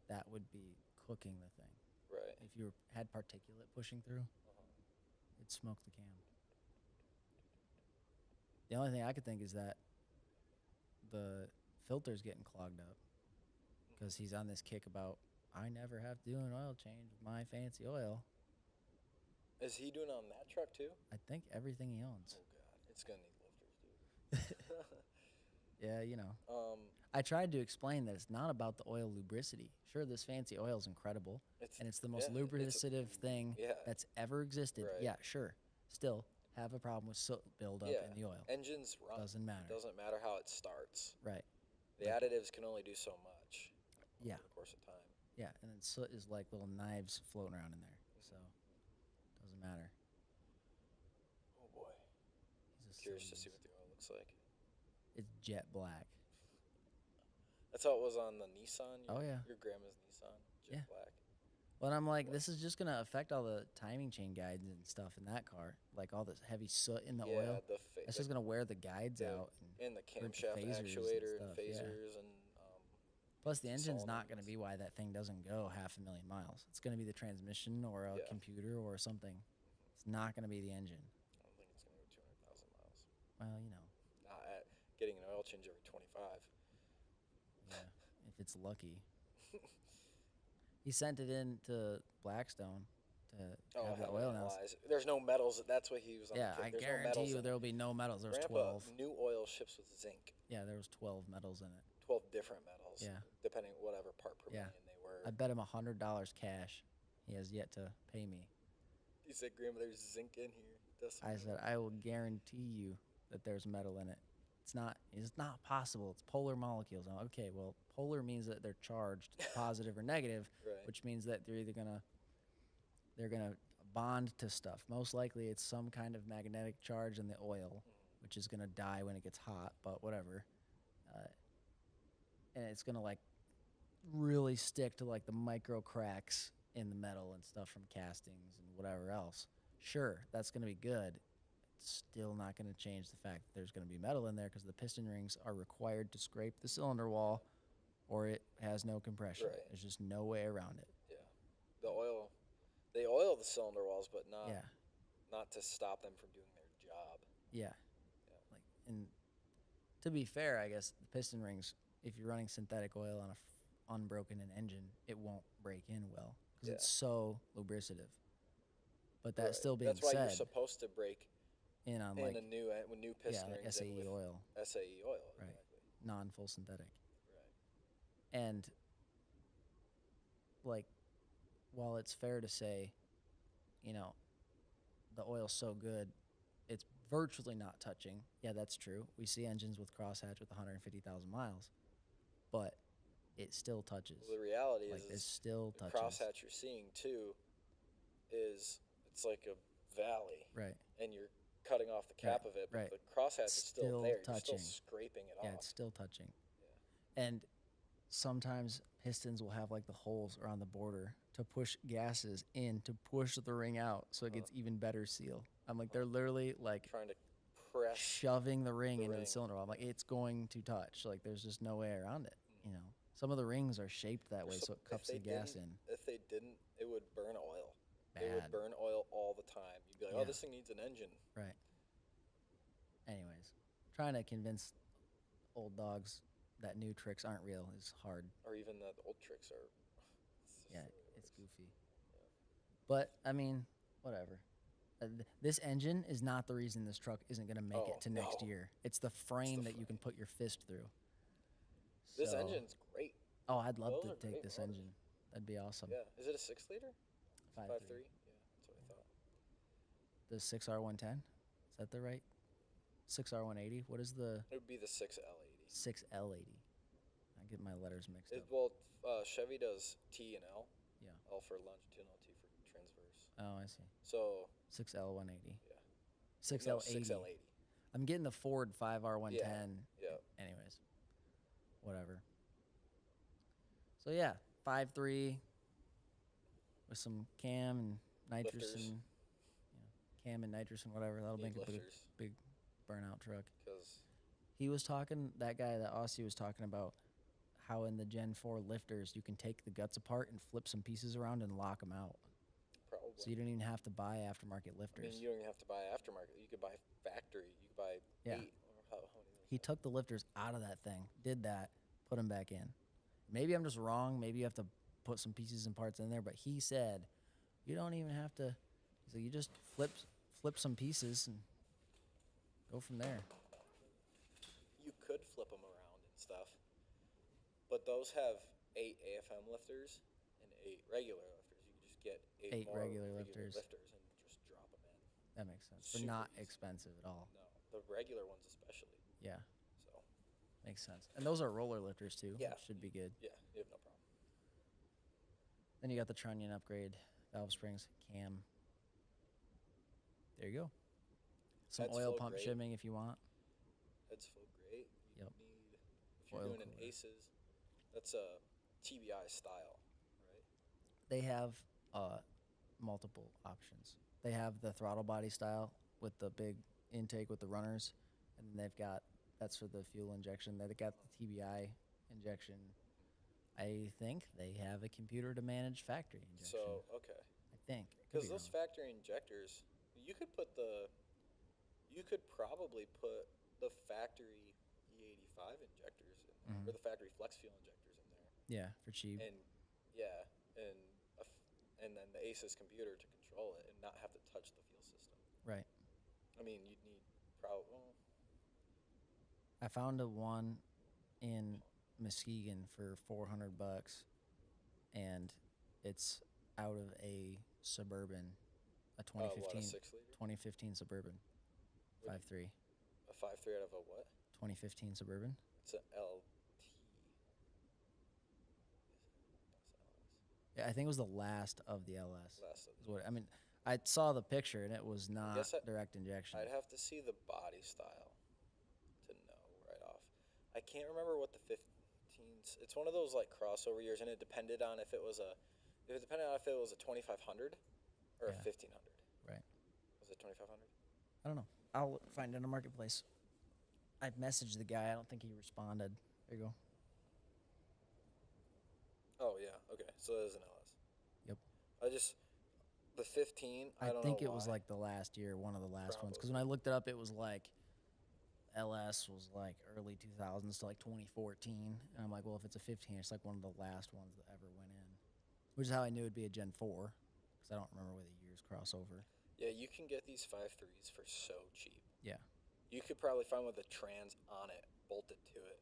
that would be cooking the thing. Right. If you had particulate pushing through, it'd smoke the cam. The only thing I could think is that the filter's getting clogged up because he's on this kick about, I never have to do an oil change with my fancy oil. Is he doing it on that truck too? I think everything he owns. Oh God, it's gonna need lifters, dude. Yeah, you know. I tried to explain that it's not about the oil lubricity. Sure, this fancy oil is incredible, and it's the most lubricative thing that's ever existed. Right. Yeah, sure. Still, have a problem with soot buildup in the oil. Engines run. Doesn't matter. It doesn't matter how it starts. Right. The additives can only do so much. Yeah. Over the course of time. Yeah, and then soot is like little knives floating around in there, so doesn't matter. Oh boy. He's a Curious to silly see beast. what the oil looks like. It's jet black. That's how it was on the Nissan. Oh, yeah. Your grandma's Nissan, jet Yeah. black. But I'm like, this is just gonna affect all the timing chain guides and stuff in that car, like all this heavy soot in the oil. It's just gonna wear the guides out. And the rip the camshaft phasers and actuator and stuff, yeah. phasers and Plus, the engine's not going to solenoids. be why that thing doesn't go 500,000 miles. It's going to be the transmission or a Yeah. computer or something. It's not going to be the engine. I don't think it's gonna go 200,000 miles. Well, you know, Not at getting an oil change every 25. yeah, if it's lucky. He sent it in to Blackstone to Oh, have the hell, oil yeah, now. lies. There's no metals. That's what he was on. Yeah, the I kit. There's no guarantee metals you in there it. will be no metals. There's Grandpa, 12. new oil ships with zinc. Yeah, there was 12 metals in it. 12 different metals. Yeah. Depending whatever part per Yeah. million they were. I bet him $100 cash. He has yet to pay me. He said, Grandma, there's zinc in here. That's I said, I will guarantee you that there's metal in it. It's not possible. It's polar molecules. I'm, okay, well, polar means that they're charged positive or negative, Right. which means that they're gonna bond to stuff. Most likely, it's some kind of magnetic charge in the oil, which is gonna die when it gets hot. But whatever, and it's gonna like really stick to like the micro cracks in the metal and stuff from castings and whatever else. Sure, that's gonna be good. It's still not going to change the fact that there's going to be metal in there because the piston rings are required to scrape the cylinder wall or it has no compression. Right. There's just no way around it. Yeah. They oil the cylinder walls, but Yeah. not to stop them from doing their job. Yeah. Like, and to be fair, I guess the piston rings, if you're running synthetic oil on a unbroken engine, it won't break in well because it's so lubricative. But that still being That's why said, you're supposed to break in on in like a new piston like rings SAE in with oil, SAE oil. right? Exactly. Non-full synthetic. Right. And like, while it's fair to say, you know, the oil's so good, it's virtually not touching. Yeah, that's true. We see engines with crosshatch with 150,000 miles, but it still touches. Well, the reality Like, it is still the touches. crosshatch you're seeing too is it's like a valley, Right. and you're cutting off the cap of it, but right. the crosshatch is still Still there. You're touching. still scraping it Yeah, off. it's still touching. Yeah. And sometimes pistons will have like the holes around the border to push gases in to push the ring out so it gets even better seal. I'm like, they're literally like Trying to press. shoving the ring into ring. the cylinder wall. I'm like, it's going to touch. Like, there's just no way around it. You know, some of the rings are shaped that way so it cups the gas in. If they didn't, it would burn oil. It Bad. would burn oil all the time. You'd be like, Yeah. oh, this thing needs an engine. Right. Anyways, trying to convince old dogs that new tricks aren't real is hard. Or even the old tricks are. Yeah, it's goofy. But, I mean, whatever. This engine is not the reason this truck isn't going to make it to next no. year. It's the frame the that you can put your fist through. This So- engine's great. Oh, I'd love Those to are take great this motors. engine. That'd be awesome. Yeah. Is it a 6-liter? 5.3. 5.3? Yeah, that's what I thought. The 6R110? Is that the right? 6R180? What is the It would be the 6L80. 6L80? I get my letters mixed up. Well, Chevy does T and L. Yeah. L for longitudinal, T for transverse. Oh, I see. So 6L180. yeah. 6L80. No, 6L80. I'm getting the Ford 5R110. Yeah. Anyways, whatever. So yeah, 5.3 with some cam and nitrous Lifters. and cam and nitrous and whatever. That'll Need make a lifters. big burnout truck. Because He was talking, that guy that Aussie was talking about how in the Gen 4 lifters you can take the guts apart and flip some pieces around and lock them out. probably. So you don't even have to buy aftermarket I lifters. mean, you don't even have to buy aftermarket. You could buy factory. You could buy Yeah. 8 or how many. He took the lifters out of that thing, did that, put them back in. Maybe I'm just wrong. Maybe you have to put some pieces and parts in there. But he said you don't even have to. So you just flip some pieces and go from there. You could flip them around and stuff, but those have 8 AFM lifters and 8 regular lifters. You could just get 8 more regular lifters. and just drop them in. That makes sense. But Super not easy. expensive at all. No, the regular ones especially. Yeah, So makes sense. And those are roller lifters too. Yeah. Which should be good. yeah, you have no problem. Then you got the trunnion upgrade, valve springs, cam. There you go. Some Heads oil flow pump great. shimming if you want. Heads flow great. You Yep. need if you're Oil doing an cooler. Aces, that's a TBI style, right? They have multiple options. They have the throttle body style with the big intake with the runners, and then they've got that's for the fuel injection. They've got the TBI injection I think they have a computer to manage factory injection. So okay, I think. I could because be those wrong. factory injectors, you could put the you could probably put the factory E85 injectors in there, or Hmm. the factory flex fuel injectors in there, Yeah, for cheap. and yeah, and and then the ASUS computer to control it and not have to touch the fuel system. Right. I mean, you'd need probably I found a one in Muskegon for $400, and it's out of a Suburban, a what, a 2015, 6 liter? 2015 Suburban, What do 5.3, a 5.3 out of a what? 2015 Suburban. It's an LT. Yeah, I think it was the last of the LS. Last of Is the what I mean. I saw the picture and it was I not guess direct injection. I'd have to see the body style to know right off. I can't remember what the 15s. It's one of those like crossover years, and it depended on if it was a, if it depended on if it was a 2500 or a Yeah, 1500. right. Was it 2500? I don't know. I'll find it in a marketplace. I messaged the guy. I don't think he responded. There you go. Oh yeah. Okay. So it is an LS. Yep. I just the 15. I I don't know think it was why. like the last year, one of the last ones. Because when I Probably. looked it up, it was like LS was like early 2000s to like 2014. And I'm like, well, if it's a 15, it's like one of the last ones that ever went in, which is how I knew it'd be a Gen 4 because I don't remember where the years cross over. Yeah, you can get these 5.3s for so cheap. Yeah. You could probably find one with a trans on it, bolted to it.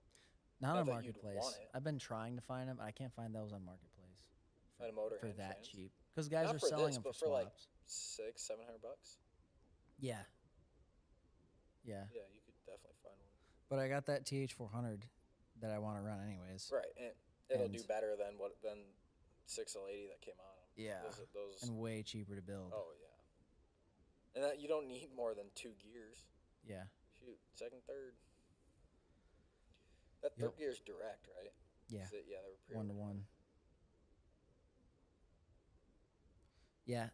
Not Not on that you'd marketplace. want it. I've been trying to find them, but I can't find those on marketplace And a motor for and that trans. cheap. Because guys Not are for selling this, them for but for like swaps. $600-700. Yeah. Yeah. Yeah, you could definitely find one. But I got that TH400 that I want to run anyways. Right, and it'll And do better than 6L80 that came on them. yeah, Those. and way cheaper to build. Oh yeah, and that you don't need more than 2 gears. Yeah. Shoot, second, third. That Yep. third gear's direct, right? Yeah. Yeah, they were pre 1-to-1. Yeah.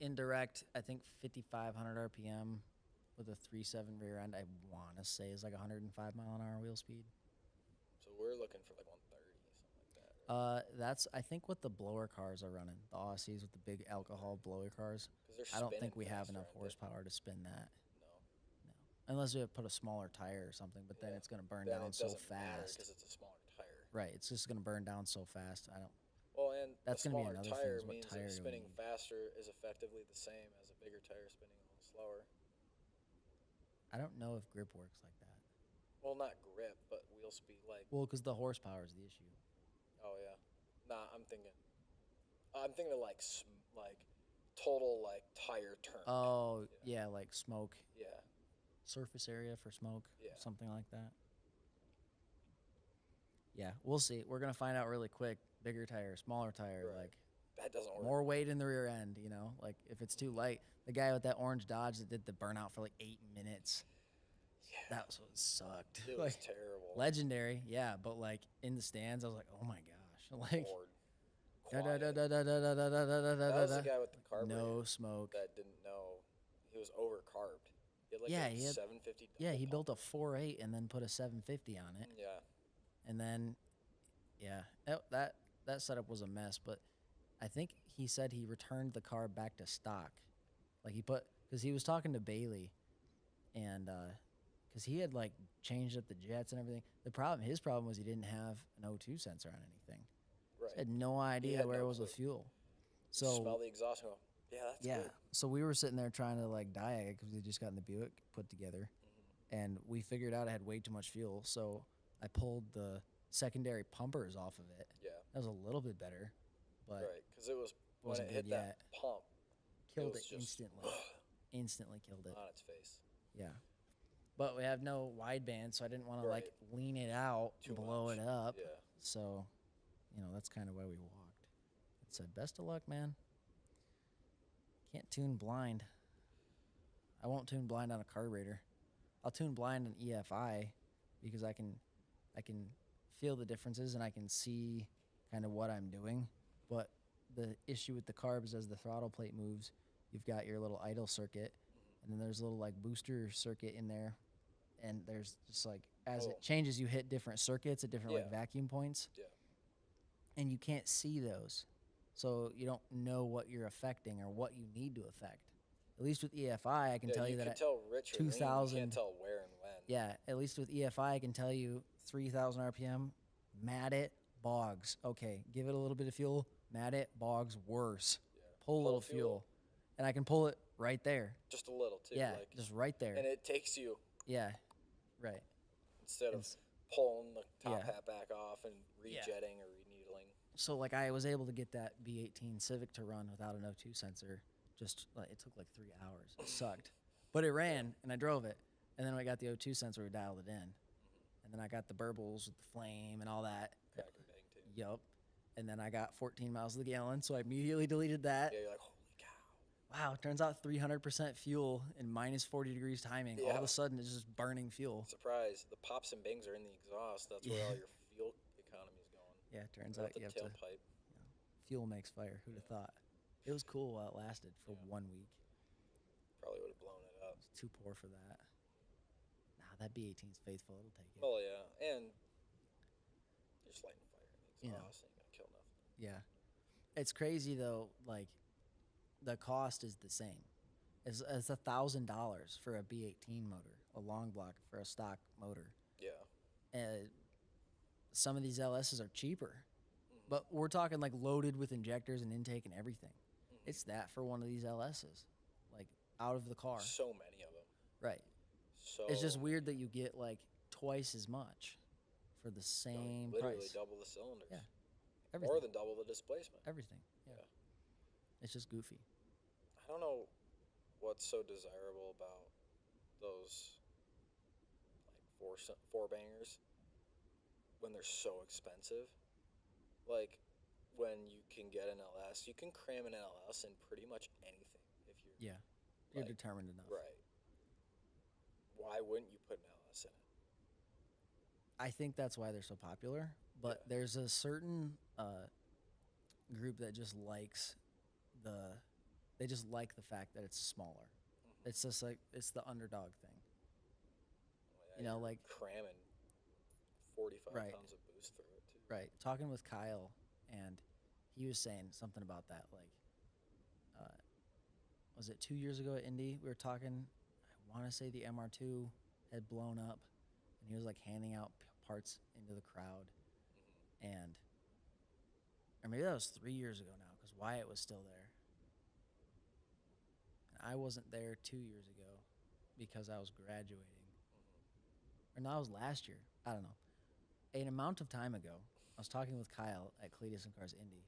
Indirect, I think 5,500 RPM with a 3.7 rear end. I want to say is like 105 mile an hour wheel speed. So we're looking for like 130, something like that. Right? That's I think what the blower cars are running. The Aussies with the big alcohol blower cars. Because I they're don't think spinning we have faster, enough aren't they? horsepower to spin that. No. No. Unless we put a smaller tire or something, but then Yeah. it's going to burn Then down it so doesn't matter fast. because it's a smaller tire. Right. It's just going to burn down so fast. I don't. Well, and That's a going to be smaller another tire thing. Is what means tire that do we spinning need? faster is effectively the same as a bigger tire spinning a little slower. I don't know if grip works like that. Well, not grip, but wheel speed. Like, Well, because the horsepower is the issue. oh yeah, nah. I'm thinking of like like total like tire turn. Oh, yeah, like smoke. Yeah. Surface area for smoke. Yeah. Something like that. Yeah, we'll see. We're going to find out really quick. Bigger tire, smaller tire, Right. like That doesn't work. more weight in the rear end, you know? Like if it's too light. The guy with that orange Dodge that did the burnout for like 8 minutes. Yeah. That was what sucked. It was terrible. Legendary, yeah, but like in the stands, I was like, oh my gosh. Like, Bored. da, Quiet. da, da, da, da, da, da, da, da, da, That da, was da. the guy with the carburetor No smoke. that didn't know he was overcarbed. He had like Yeah, a he had- 750. Yeah, he double built a pump. 4.8 and then put a 750 on it. Yeah. And then, yeah, that setup was a mess. But I think he said he returned the car back to stock. Like because he was talking to Bailey, and because he had like changed up the jets and everything. His problem was he didn't have an O2 sensor on anything. Right. He had no idea had where no it was clue. with fuel. You So smell the exhaust and go, yeah, that's good. so we were sitting there trying to like diag because we just gotten the Buick put together, and we figured out I had way too much fuel. So I pulled the secondary pumpers off of it. Yeah. That was a little bit better, but Right, because it was when wasn't it hit good that pump, killed was it just instantly. Instantly killed it. on its face. Yeah. But we have no wideband, so I didn't want to like Right. lean it out, Too blow much. it up. Yeah. So, that's kind of why we walked. It said, "Best of luck, man. Can't tune blind. I won't tune blind on a carburetor. I'll tune blind on EFI because I can feel the differences and I can see kind of what I'm doing. But the issue with the carbs as the throttle plate moves, you've got your little idle circuit, and then there's a little like booster circuit in there, and there's just like as Oh. it changes, you hit different circuits at different like Yeah. vacuum points. Yeah. and you can't see those, so you don't know what you're affecting or what you need to affect. At least with EFI, I can Yeah, tell you you that can at tell rich or lean. You can't 2,000, tell where and when. yeah, at least with EFI, I can tell you 3,000 RPM, mat it, bogs. Okay, give it a little bit of fuel, mat it, bogs, worse. Yeah. Pull a Pull little fuel. fuel, and I can pull it right there. Just a little too. Yeah, Like, just right there. and it takes you Yeah, right. instead And of pulling the top yeah, hat back off and yeah. rejetting or reneedling. So like I was able to get that B18 Civic to run without an O2 sensor. Just like it took like 3 hours. It sucked, but it ran and I drove it. And then when I got the O2 sensor, we dialed it in. And then I got the burbles with the flame and all that. Cracker bang too. Yup. And then I got 14 miles to the gallon, so I immediately deleted that. Yeah, you're like, holy cow. Wow, turns out 300% fuel and minus 40 degrees timing. All of Yeah. a sudden, it's just burning fuel. Surprise! The pops and bangs are in the exhaust. That's where Yeah. all your fuel economy is going. Yeah, turns Not out the you have to. tailpipe. Fuel makes fire. Who'd have thought? It was cool while it lasted for 1 week. Probably would have blown it up. I was too poor for that. Nah, that B18's faithful. It'll take it. Well, yeah, and you're just lighting fire in the You know. exhaust. Ain't gonna kill nothing. Yeah. It's crazy though. Like, the cost is the same. It's $1,000 for a B18 motor, a long block for a stock motor. Yeah. Some of these LSs are cheaper, Mm-hmm. but we're talking like loaded with injectors and intake and everything. Mm-hmm. It's that for one of these LSs, like out of the car. So many of them. Right. So It's just weird that you get like twice as much for the same literally price. double the cylinders. Yeah. Everything. More than double the displacement. Everything. Yeah. It's just goofy. I don't know what's so desirable about those like four bangers when they're so expensive. Like when you can get an LS, you can cram an LS in pretty much anything if you're You're like, determined enough. right. Why wouldn't you put an LS in it? I think that's why they're so popular. But there's a certain group that just likes they just like the fact that it's smaller. Mm-hmm. It's just like it's the underdog thing. Well, You know, you're like cramming 45 Right. pounds of boost through it too. right. Talking with Kyle, and he was saying something about that. Like, was it 2 years ago at Indy? We were talking. I want to say the MR2 had blown up, and he was like handing out parts into the crowd, and or maybe that was 3 years ago now because Wyatt was still there. And I wasn't there 2 years ago because I was graduating. Or no, it was last year. I don't know. An amount of time ago, I was talking with Kyle at Cletus and Cars Indy,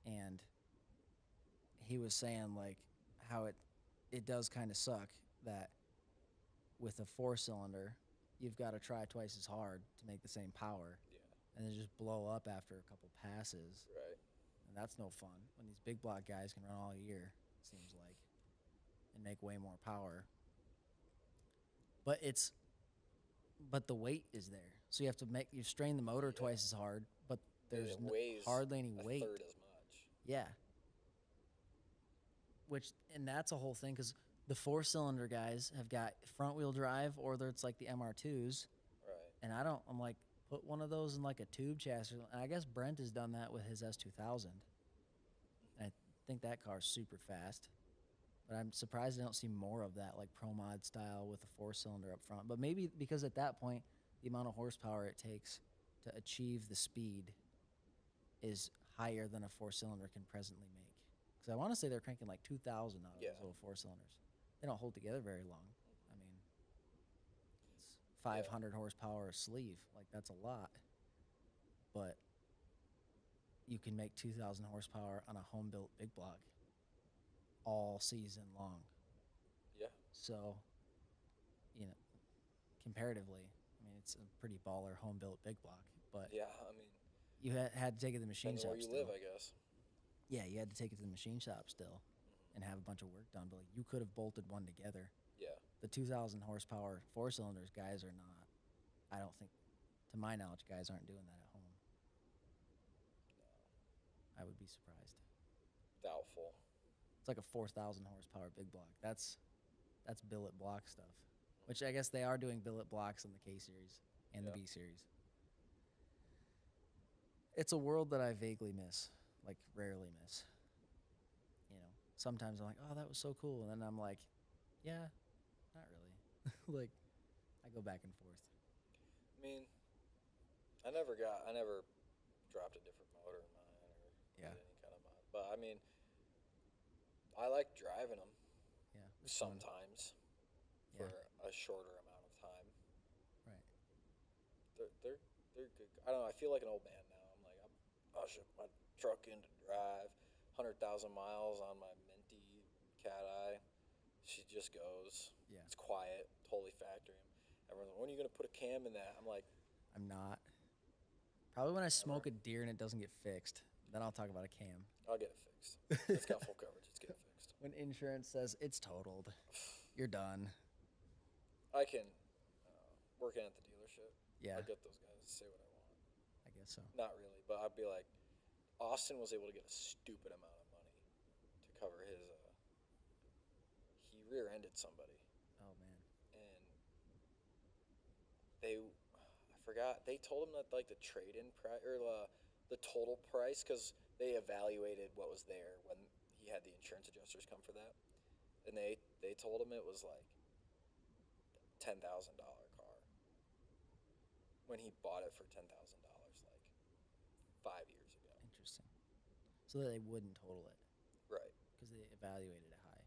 and he was saying like how it does kind of suck that with a 4-cylinder, you've got to try twice as hard to make the same power, Yeah. and then just blow up after a couple passes. Right. And that's no fun when these big block guys can run all year, it seems like, and make way more power. But the weight is there. So you have to you strain the motor twice as hard, but there's it weighs hardly any a weight. third as much. Yeah. And that's a whole thing because the 4-cylinder guys have got front wheel drive or it's like the MR2s. Right. And I'm like, put one of those in like a tube chassis. And I guess Brent has done that with his S2000. And I think that car's super fast. But I'm surprised I don't see more of that, like Pro Mod style with a 4-cylinder up front. But maybe because at that point, the amount of horsepower it takes to achieve the speed is higher than a 4-cylinder can presently make. Because I want to say they're cranking like 2,000 out of those little 4-cylinders. They don't hold together very long. I mean, it's 500 horsepower a sleeve. Like, that's a lot. But you can make 2,000 horsepower on a home-built big block all season long. Yeah. So, comparatively, I mean, it's a pretty baller home-built big block. But Yeah, I mean, you had to take it to the machine depending shop where you still. live, I guess. Yeah, you had to take it to the machine shop still and have a bunch of work done. But like, you could have bolted one together. Yeah. The 2,000 horsepower 4-cylinders guys are not. I don't think, to my knowledge, guys aren't doing that at home. I would be surprised. Doubtful. It's like a 4,000 horsepower big block. That's billet block stuff, which I guess they are doing billet blocks in the K series and the B series. It's a world that I vaguely miss, like rarely miss. You know, sometimes I'm like, oh, that was so cool, and then I'm like, yeah, not really. Like, I go back and forth. I mean, I never dropped a different motor in mine or Yeah, did any kind of mod. But I mean, I like driving them yeah, it's fun. sometimes Yeah, for a shorter amount of time. right. They're they're they're good. I don't know. I feel like an old man now. I'm like I'll ship my truck in to drive 100,000 miles on my minty cat eye. She just goes. Yeah, It's quiet, totally factory. Everyone's like, when are you gonna put a cam in that? I'm like, I'm not. Probably when I never. smoke a deer and it doesn't get fixed, then I'll talk about a I'll get it fixed. It's got full coverage. It's getting fixed. when insurance says it's totaled, you're done. I can working at the dealership. Yeah, I'll get those guys to say what I want. I guess so. Not really, but I'd be like, Austin was able to get a stupid amount of money to cover his. He rear-ended somebody, Oh man. and I forgot. They told him that like the trade-in price or the total price because they evaluated what was there when he had the insurance adjusters come for that, and they told him it was like $10,000 car when he bought it for $10,000 like 5 years ago. Interesting. So that they wouldn't total it Right. because they evaluated it high.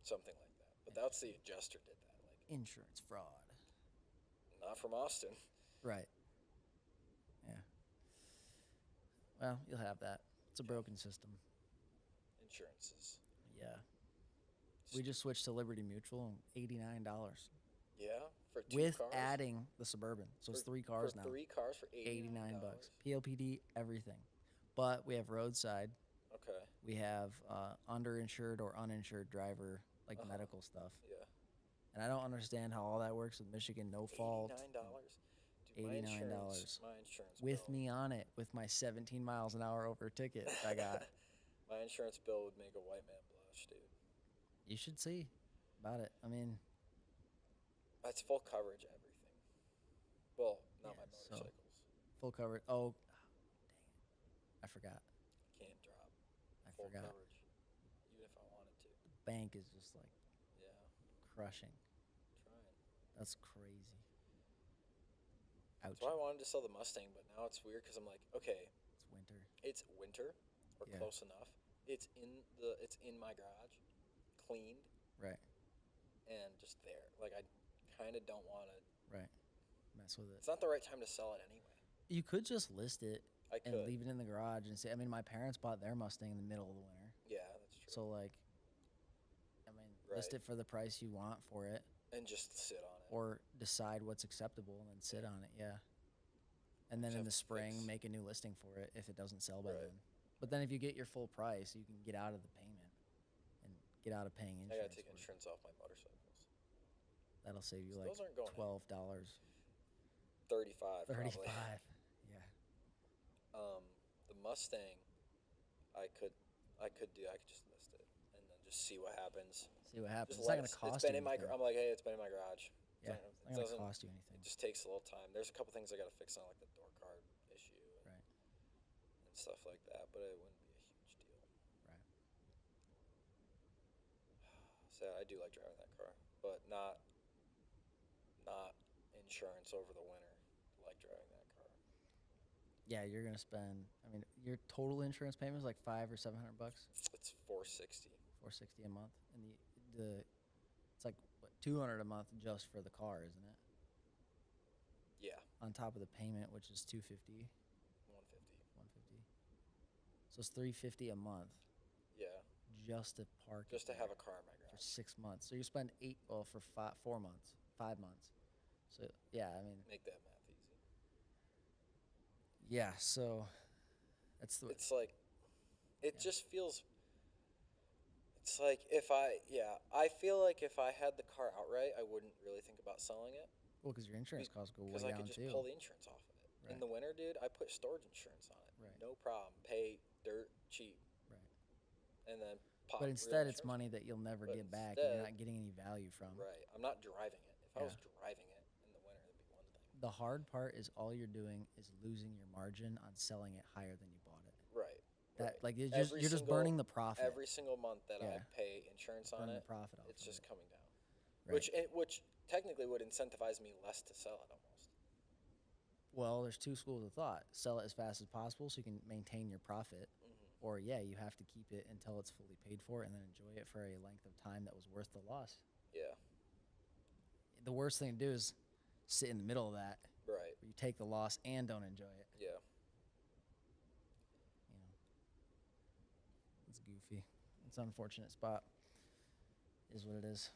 Something like that. But that's the adjuster did that. Like Insurance fraud. not from Austin. Right. Yeah. Well, you'll have that. It's a broken system. Insurances. Yeah. We just switched to Liberty Mutual, $89 Yeah, for two with cars. adding the Suburban. So it's 3 cars for now. 3 cars for $89 $89. PLPD, everything. But we have roadside. Okay. We have underinsured or uninsured driver, like medical stuff. Yeah. And I don't understand how all that works with Michigan, no fault. $89. Dude, $89 My insurance with bill. me on it with my 17 miles an hour over ticket I got. My insurance bill would make a white man blush, dude. You should see about it. I mean, That's full coverage, everything. Well, not Yeah, my so- motorcycles. full coverage. Oh, dang it. I forgot. Can't drop I full forgot. coverage, even if I wanted to. Bank is just like Yeah, crushing. trying. That's crazy. Ouch. That's why I wanted to sell the Mustang, but now it's weird because I'm like, okay, It's winter. it's winter or Yeah. close enough. It's in my garage, cleaned Right. and just there. Like I kind of don't want to. Right. Mess with it. It's not the right time to sell it anyway. You could just list it I and could. leave it in the garage and say, I mean, my parents bought their Mustang in the middle of the winter. Yeah, that's true. So, like, I mean, list Right. it for the price you want for it And just sit on it. or decide what's acceptable and then sit on it. Yeah. And then Just in have the to spring, fix. make a new listing for it if it doesn't sell by Right. then. But then if you get your full price, you can get out of the payment and get out of paying I insurance. gotta take for it. insurance off my motorcycles. That'll save you So like those aren't going in. $12. 35. 35. Probably. Yeah. The Mustang, I could just list it and then just see what happens. See what happens. Just It's not let going it- to cost It's been you in my. anything. I'm like, hey, it's been in my garage. Yeah. It It's not going doesn't. to cost you anything. It just takes a little time. There's a couple things I gotta fix on like the door card issue Right. and stuff like that, but it wouldn't be a huge deal. Right. So I do like driving that car, but not insurance over the winter. Like driving that car. Yeah, you're going to spend, I mean, your total insurance payment is like $500 or $700. It's 460. $460 a month, and the it's like what, $200 a month just for the car, isn't it? Yeah, On top of the payment, which is $250, 150. $150. So it's $350 a month Yeah, just to park. just to it have there a car in my for garage. 6 months. So you spend 4 months, 5 months. So yeah, I mean, Make that math easy. yeah. So that's the It's like, it Yeah. just feels. It's like I feel like if I had the car outright, I wouldn't really think about selling it well, because your insurance costs go way because I down could just too. pull the insurance off of it. Right. In the winter, dude, I put storage insurance on it. Right. No problem. Pay dirt cheap, Right. and then pop. But real instead, it's insurance. money that you'll never But get back, and you're instead- not getting any value from. Right. I'm not driving it. If I was Yeah. driving it in the winter, that'd be one thing. The hard part is all you're doing is losing your margin on selling it higher than you bought it. Right. That Right. like Every you're just single burning the profit. every single month that I Yeah, pay insurance on burning the it, profit off it's of just it. coming down. Right. Which technically would incentivize me less to sell it almost. Well, there's two schools of thought: sell it as fast as possible so you can maintain your profit, Hmm. or yeah, you have to keep it until it's fully paid for and then enjoy it for a length of time that was worth the loss. Yeah. The worst thing to do is sit in the middle of that, Right. where you take the loss and don't enjoy it. Yeah. You know, it's goofy. It's an unfortunate spot. Is what it is.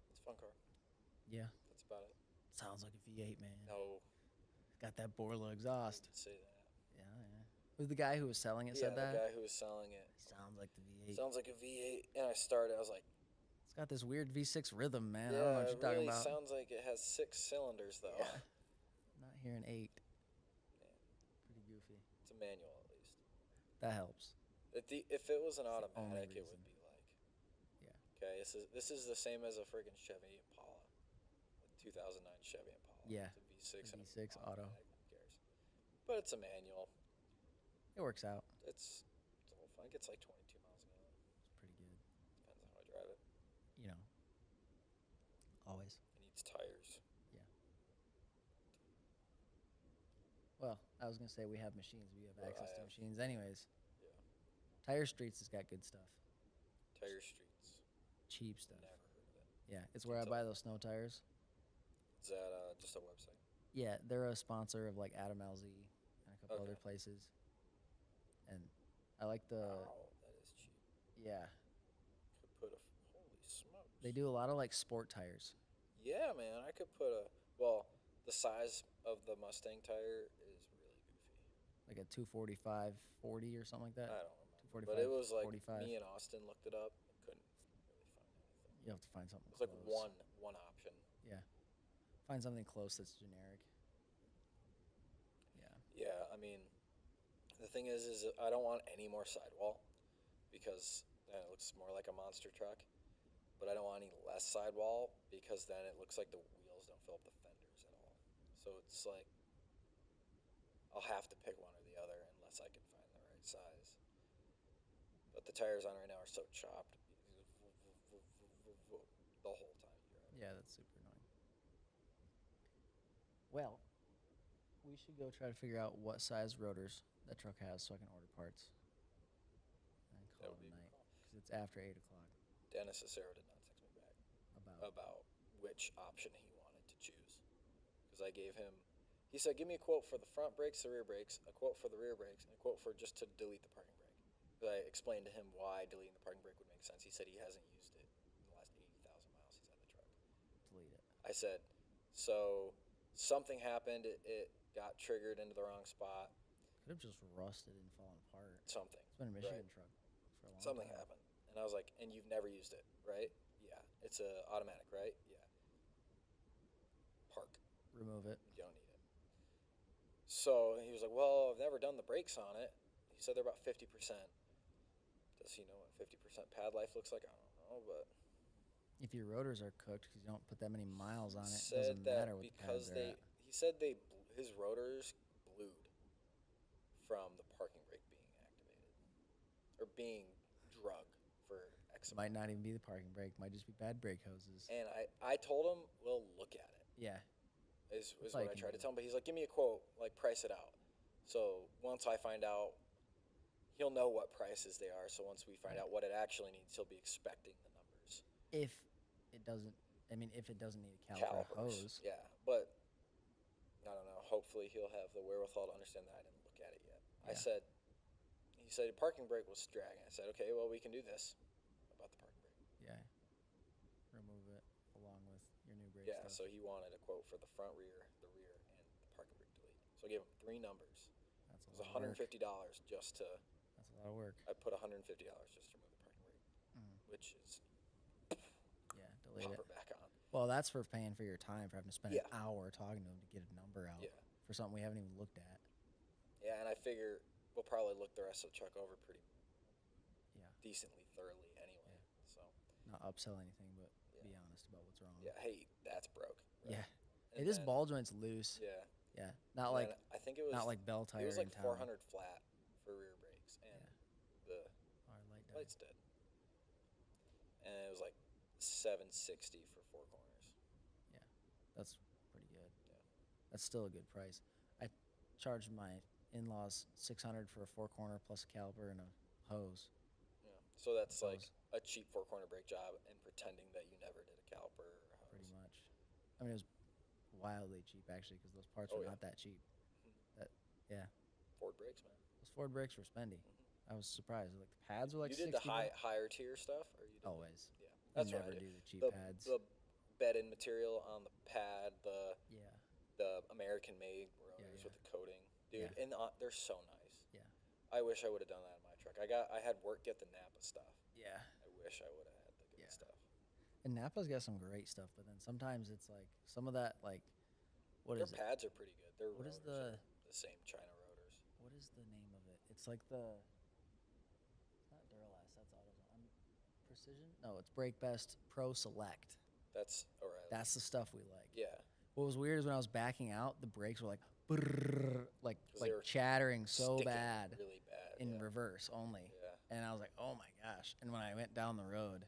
It's a fun car. Yeah. That's about it. Sounds like a V8, man. No. Got that Borla You exhaust. didn't say that. Yeah, yeah. Who's the guy who was selling it Yeah, said the that? guy who was selling it. Sounds like the V8. Sounds like a V8. And I started, I was like, It's got this weird V6 rhythm, man. I don't know yeah, what it you're talking really about. sounds like it has 6 cylinders, though. Yeah. Not hearing 8. Yeah. Pretty goofy. It's a manual, at least. That helps. If it was an It's the only automatic, it would reason. be like, Yeah. okay, this is the same as a friggin' Chevy Impala, a 2009 Chevy Impala. Yeah. It's a V6 The and V6 an auto. automatic. Who cares? But it's a manual. It works out. It's a little fun. It gets like 22 miles an hour. It's pretty good. Depends on how I drive it. You know. Always. It needs tires. Yeah. Well, I was going to say we have machines. We have Well, access I to have- machines anyways. Yeah. Tire Streets has got good stuff. Tire Streets. Cheap stuff. Never heard of it. Yeah. It's where I buy those snow tires. Is that just a website? Yeah. They're a sponsor of like Adam LZ and a couple Okay. other places. And I like the. Wow, that is cheap. Yeah. Could put a holy smokes. They do a lot of like sport tires. Yeah, man. I could put a well. The size of the Mustang tire is really goofy. Like a 245 40 or something like that. I don't remember, 245, but it was like 45. me and Austin looked it up and couldn't really find anything. You have to find something It was like close. one option. Yeah. Find something close that's generic. Yeah. Yeah, I mean, the thing is I don't want any more sidewall because then it looks more like a monster truck. But I don't want any less sidewall because then it looks like the wheels don't fill up the fenders at all. So it's like I'll have to pick one or the other unless I can find the right size. But the tires on right now are so chopped the whole time you drive. Yeah, that's super annoying. Well, we should go try to figure out what size rotors that truck has so I can order parts. And That call would it be a night. cool. Because it's after 8 o'clock. Dennis Cicero did not text me back about which option he wanted to choose. Because I gave him, he said, give me a quote for the front brakes, the rear brakes, a quote for the rear brakes, and a quote for just to delete the parking brake. Because I explained to him why deleting the parking brake would make sense. He said he hasn't used it in the last 80,000 miles he's had the truck. Delete it. I said, so something happened, it got triggered into the wrong spot, Could have just rusted and fallen apart. something. It's been a Michigan Right. truck for a long Something time. happened. And I was like, and you've never used it, right? Yeah. It's a automatic, right? Yeah. Park. Remove it. You don't need it. So he was like, well, I've never done the brakes on it. He said they're about 50%. Does he know what 50% pad life looks like? I don't know, but If your rotors are cooked because you don't put that many miles on it, it said doesn't that matter what the because pads are at. he said his rotors blued from the parking brake being activated or being drug for X It amount. might not even be the parking brake. Might just be bad brake hoses. And I told him, we'll look at it. Yeah. Is That's what all you I can tried do. to tell him, but he's like, give me a quote, like price it out. So once I find out, he'll know what prices they are. So once we find out what it actually needs, he'll be expecting the numbers. If it doesn't need a caliper hose. Yeah, but I don't know. Hopefully he'll have the wherewithal to understand that I didn't look at it yet. Yeah. He said parking brake was dragging. I said, okay, well we can do this about the parking brake. Yeah. Remove it along with your new brake Yeah, stuff. so he wanted a quote for the front rear, the rear, and the parking brake delete. So I gave him 3 numbers. That's It a was lot of work. $150 just to. That's a lot of work. I put $150 just to remove the parking brake, which is Yeah, delete pop it. her back on. Well, that's for paying for your time for having to spend Yeah. an hour talking to him to get a number out Yeah. for something we haven't even looked at. Yeah, and I figure we'll probably look the rest of the truck over pretty Yeah. decently thoroughly anyway. So Not upsell anything, but Yeah. be honest about what's wrong. yeah, hey, that's broke. Right? Yeah. It is ball joints loose. Yeah. Yeah, not And like then I think it was bell tire. It was like in town. 400 flat for rear brakes, and Yeah. the Our lights did. And it was like 760 for 4 corners. Yeah, that's pretty good. Yeah. That's still a good price. I charged my in-laws $600 for a 4-corner plus a caliper and a hose. Yeah. So that's Hose. like a cheap 4-corner brake job and pretending that you never did a caliper or a hose. Pretty much. I mean, it was wildly cheap actually because those parts Oh, were yeah. not that cheap. That yeah, Ford brakes, man. those Ford brakes were spendy. I was surprised. Like the pads were like You did 60 the higher tier stuff, or you did Always. Yeah, that's You what never I do the cheap the, pads. The bed-in material on the pad, Yeah. the American-made rotors yeah. with the coating, dude, Yeah. and they're so nice. Yeah. I wish I would have done that in my truck. I had work get the Napa stuff. Yeah. I wish I would have had the good stuff. And Napa's got some great stuff, but then sometimes it's like some of that like Their pads are pretty good. Their What is rotors are the same China rotors. What is the name of it? It's like it's not Duralast, that's AutoZone. Precision? No, it's Brake Best Pro Select. That's O'Reilly. That's the stuff we like. Yeah. What was weird is when I was backing out, the brakes were like brrr, like they were chattering so bad. Really bad. In reverse only. Yeah. And I was like, oh my gosh. And when I went down the road,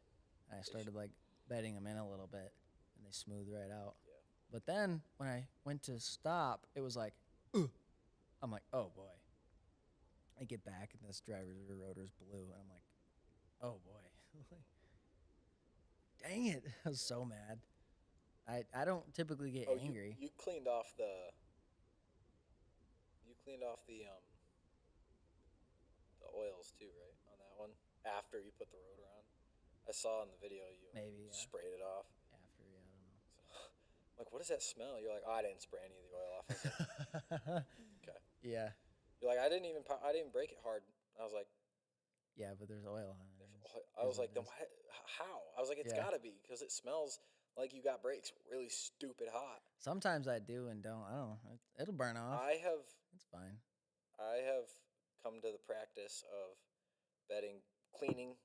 I started like bedding them in a little bit, and they smoothed right out. Yeah. But then when I went to stop, it was like, ugh. I'm like, oh boy. I get back and this driver's rear rotor is blue, and I'm like, oh boy. Dang it. I was so mad. I don't typically get angry. You cleaned off the oils too, right? On that one? After you put the rotor on? I saw in the video you sprayed it off. After, yeah, I don't know. So, I'm like, what does that smell? You're like, oh, I didn't spray any of the oil off. I was like, okay. Yeah. You're like, I didn't break it hard. I was like, yeah, but there's oil on it. I was like, then how? I was like, it's got to be because it smells like you got brakes really stupid hot. Sometimes I do and don't. I don't know. It'll burn off. It's fine. I have come to the practice of cleaning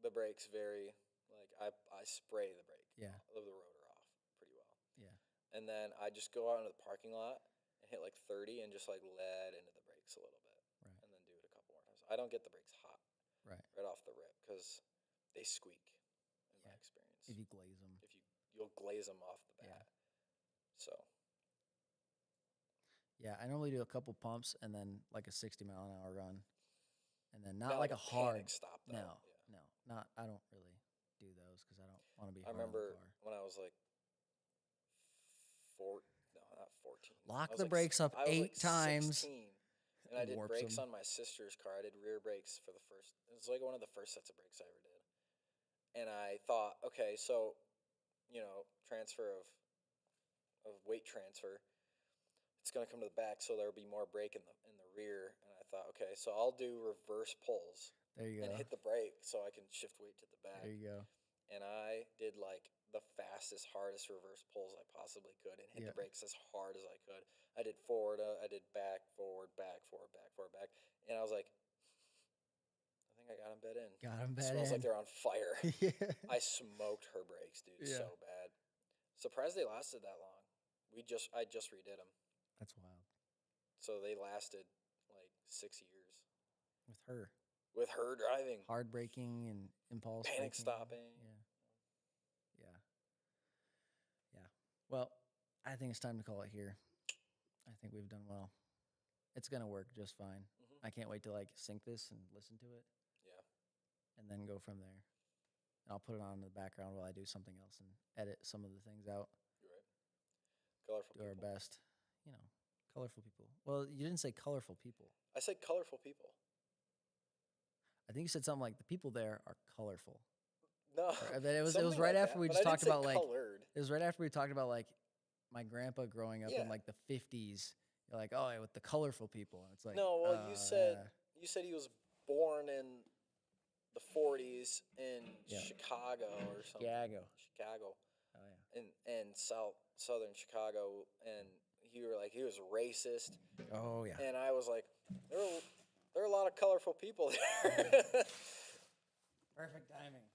the brakes very, like, I spray the brake. Yeah. The rotor off pretty well. Yeah. And then I just go out into the parking lot and hit like 30 and just like lead into the brakes a little bit. Right. And then do it a couple more times. I don't get the brakes hot. Right off the rip because they squeak in my experience. If you glaze them. You'll glaze them off the bat. So. Yeah, I normally do a couple pumps and then like a 60-mile-an-hour run, and then not like a hard stop. Though. No, I don't really do those because I don't want to be. I remember when I was like not 14. Lock the brakes up 8 times. 16, and I did brakes on my sister's car. I did rear brakes for the first. It was like one of the first sets of brakes I ever did, and I thought, okay, so, transfer of weight transfer. It's going to come to the back, so there'll be more brake in the rear. And I thought, okay, so I'll do reverse pulls. There you go. And hit the brake so I can shift weight to the back. There you go. And I did like the fastest, hardest reverse pulls I possibly could and hit the brakes as hard as I could. I did forward, I did back, forward, back, forward, back, forward, back. And I was like, I think I got them bed in. Smells like they're on fire. Yeah. I smoked her brakes, dude, so bad. Surprised they lasted that long. I just redid them. That's wild. So they lasted like 6 years. With her driving. Hard braking and impulse Panic braking. stopping. Yeah. Well, I think it's time to call it here. I think we've done well. It's going to work just fine. I can't wait to sync this and listen to it. Yeah. And then go from there. I'll put it on in the background while I do something else and edit some of the things out. You're right. Colorful do people. Our best. Colorful people. Well, you didn't say colorful people. I said colorful people. I think you said something like the people there are colorful. No. It was right after we just talked about colored. It was right after we talked about my grandpa growing up in the 50s. You're like, oh, with the colorful people. It's like no. Well, you said he was born in the 40s in Chicago or something. Chicago. Oh yeah. In southern Chicago, and he was racist. Oh yeah. And I was like, there are a lot of colorful people there. Perfect timing.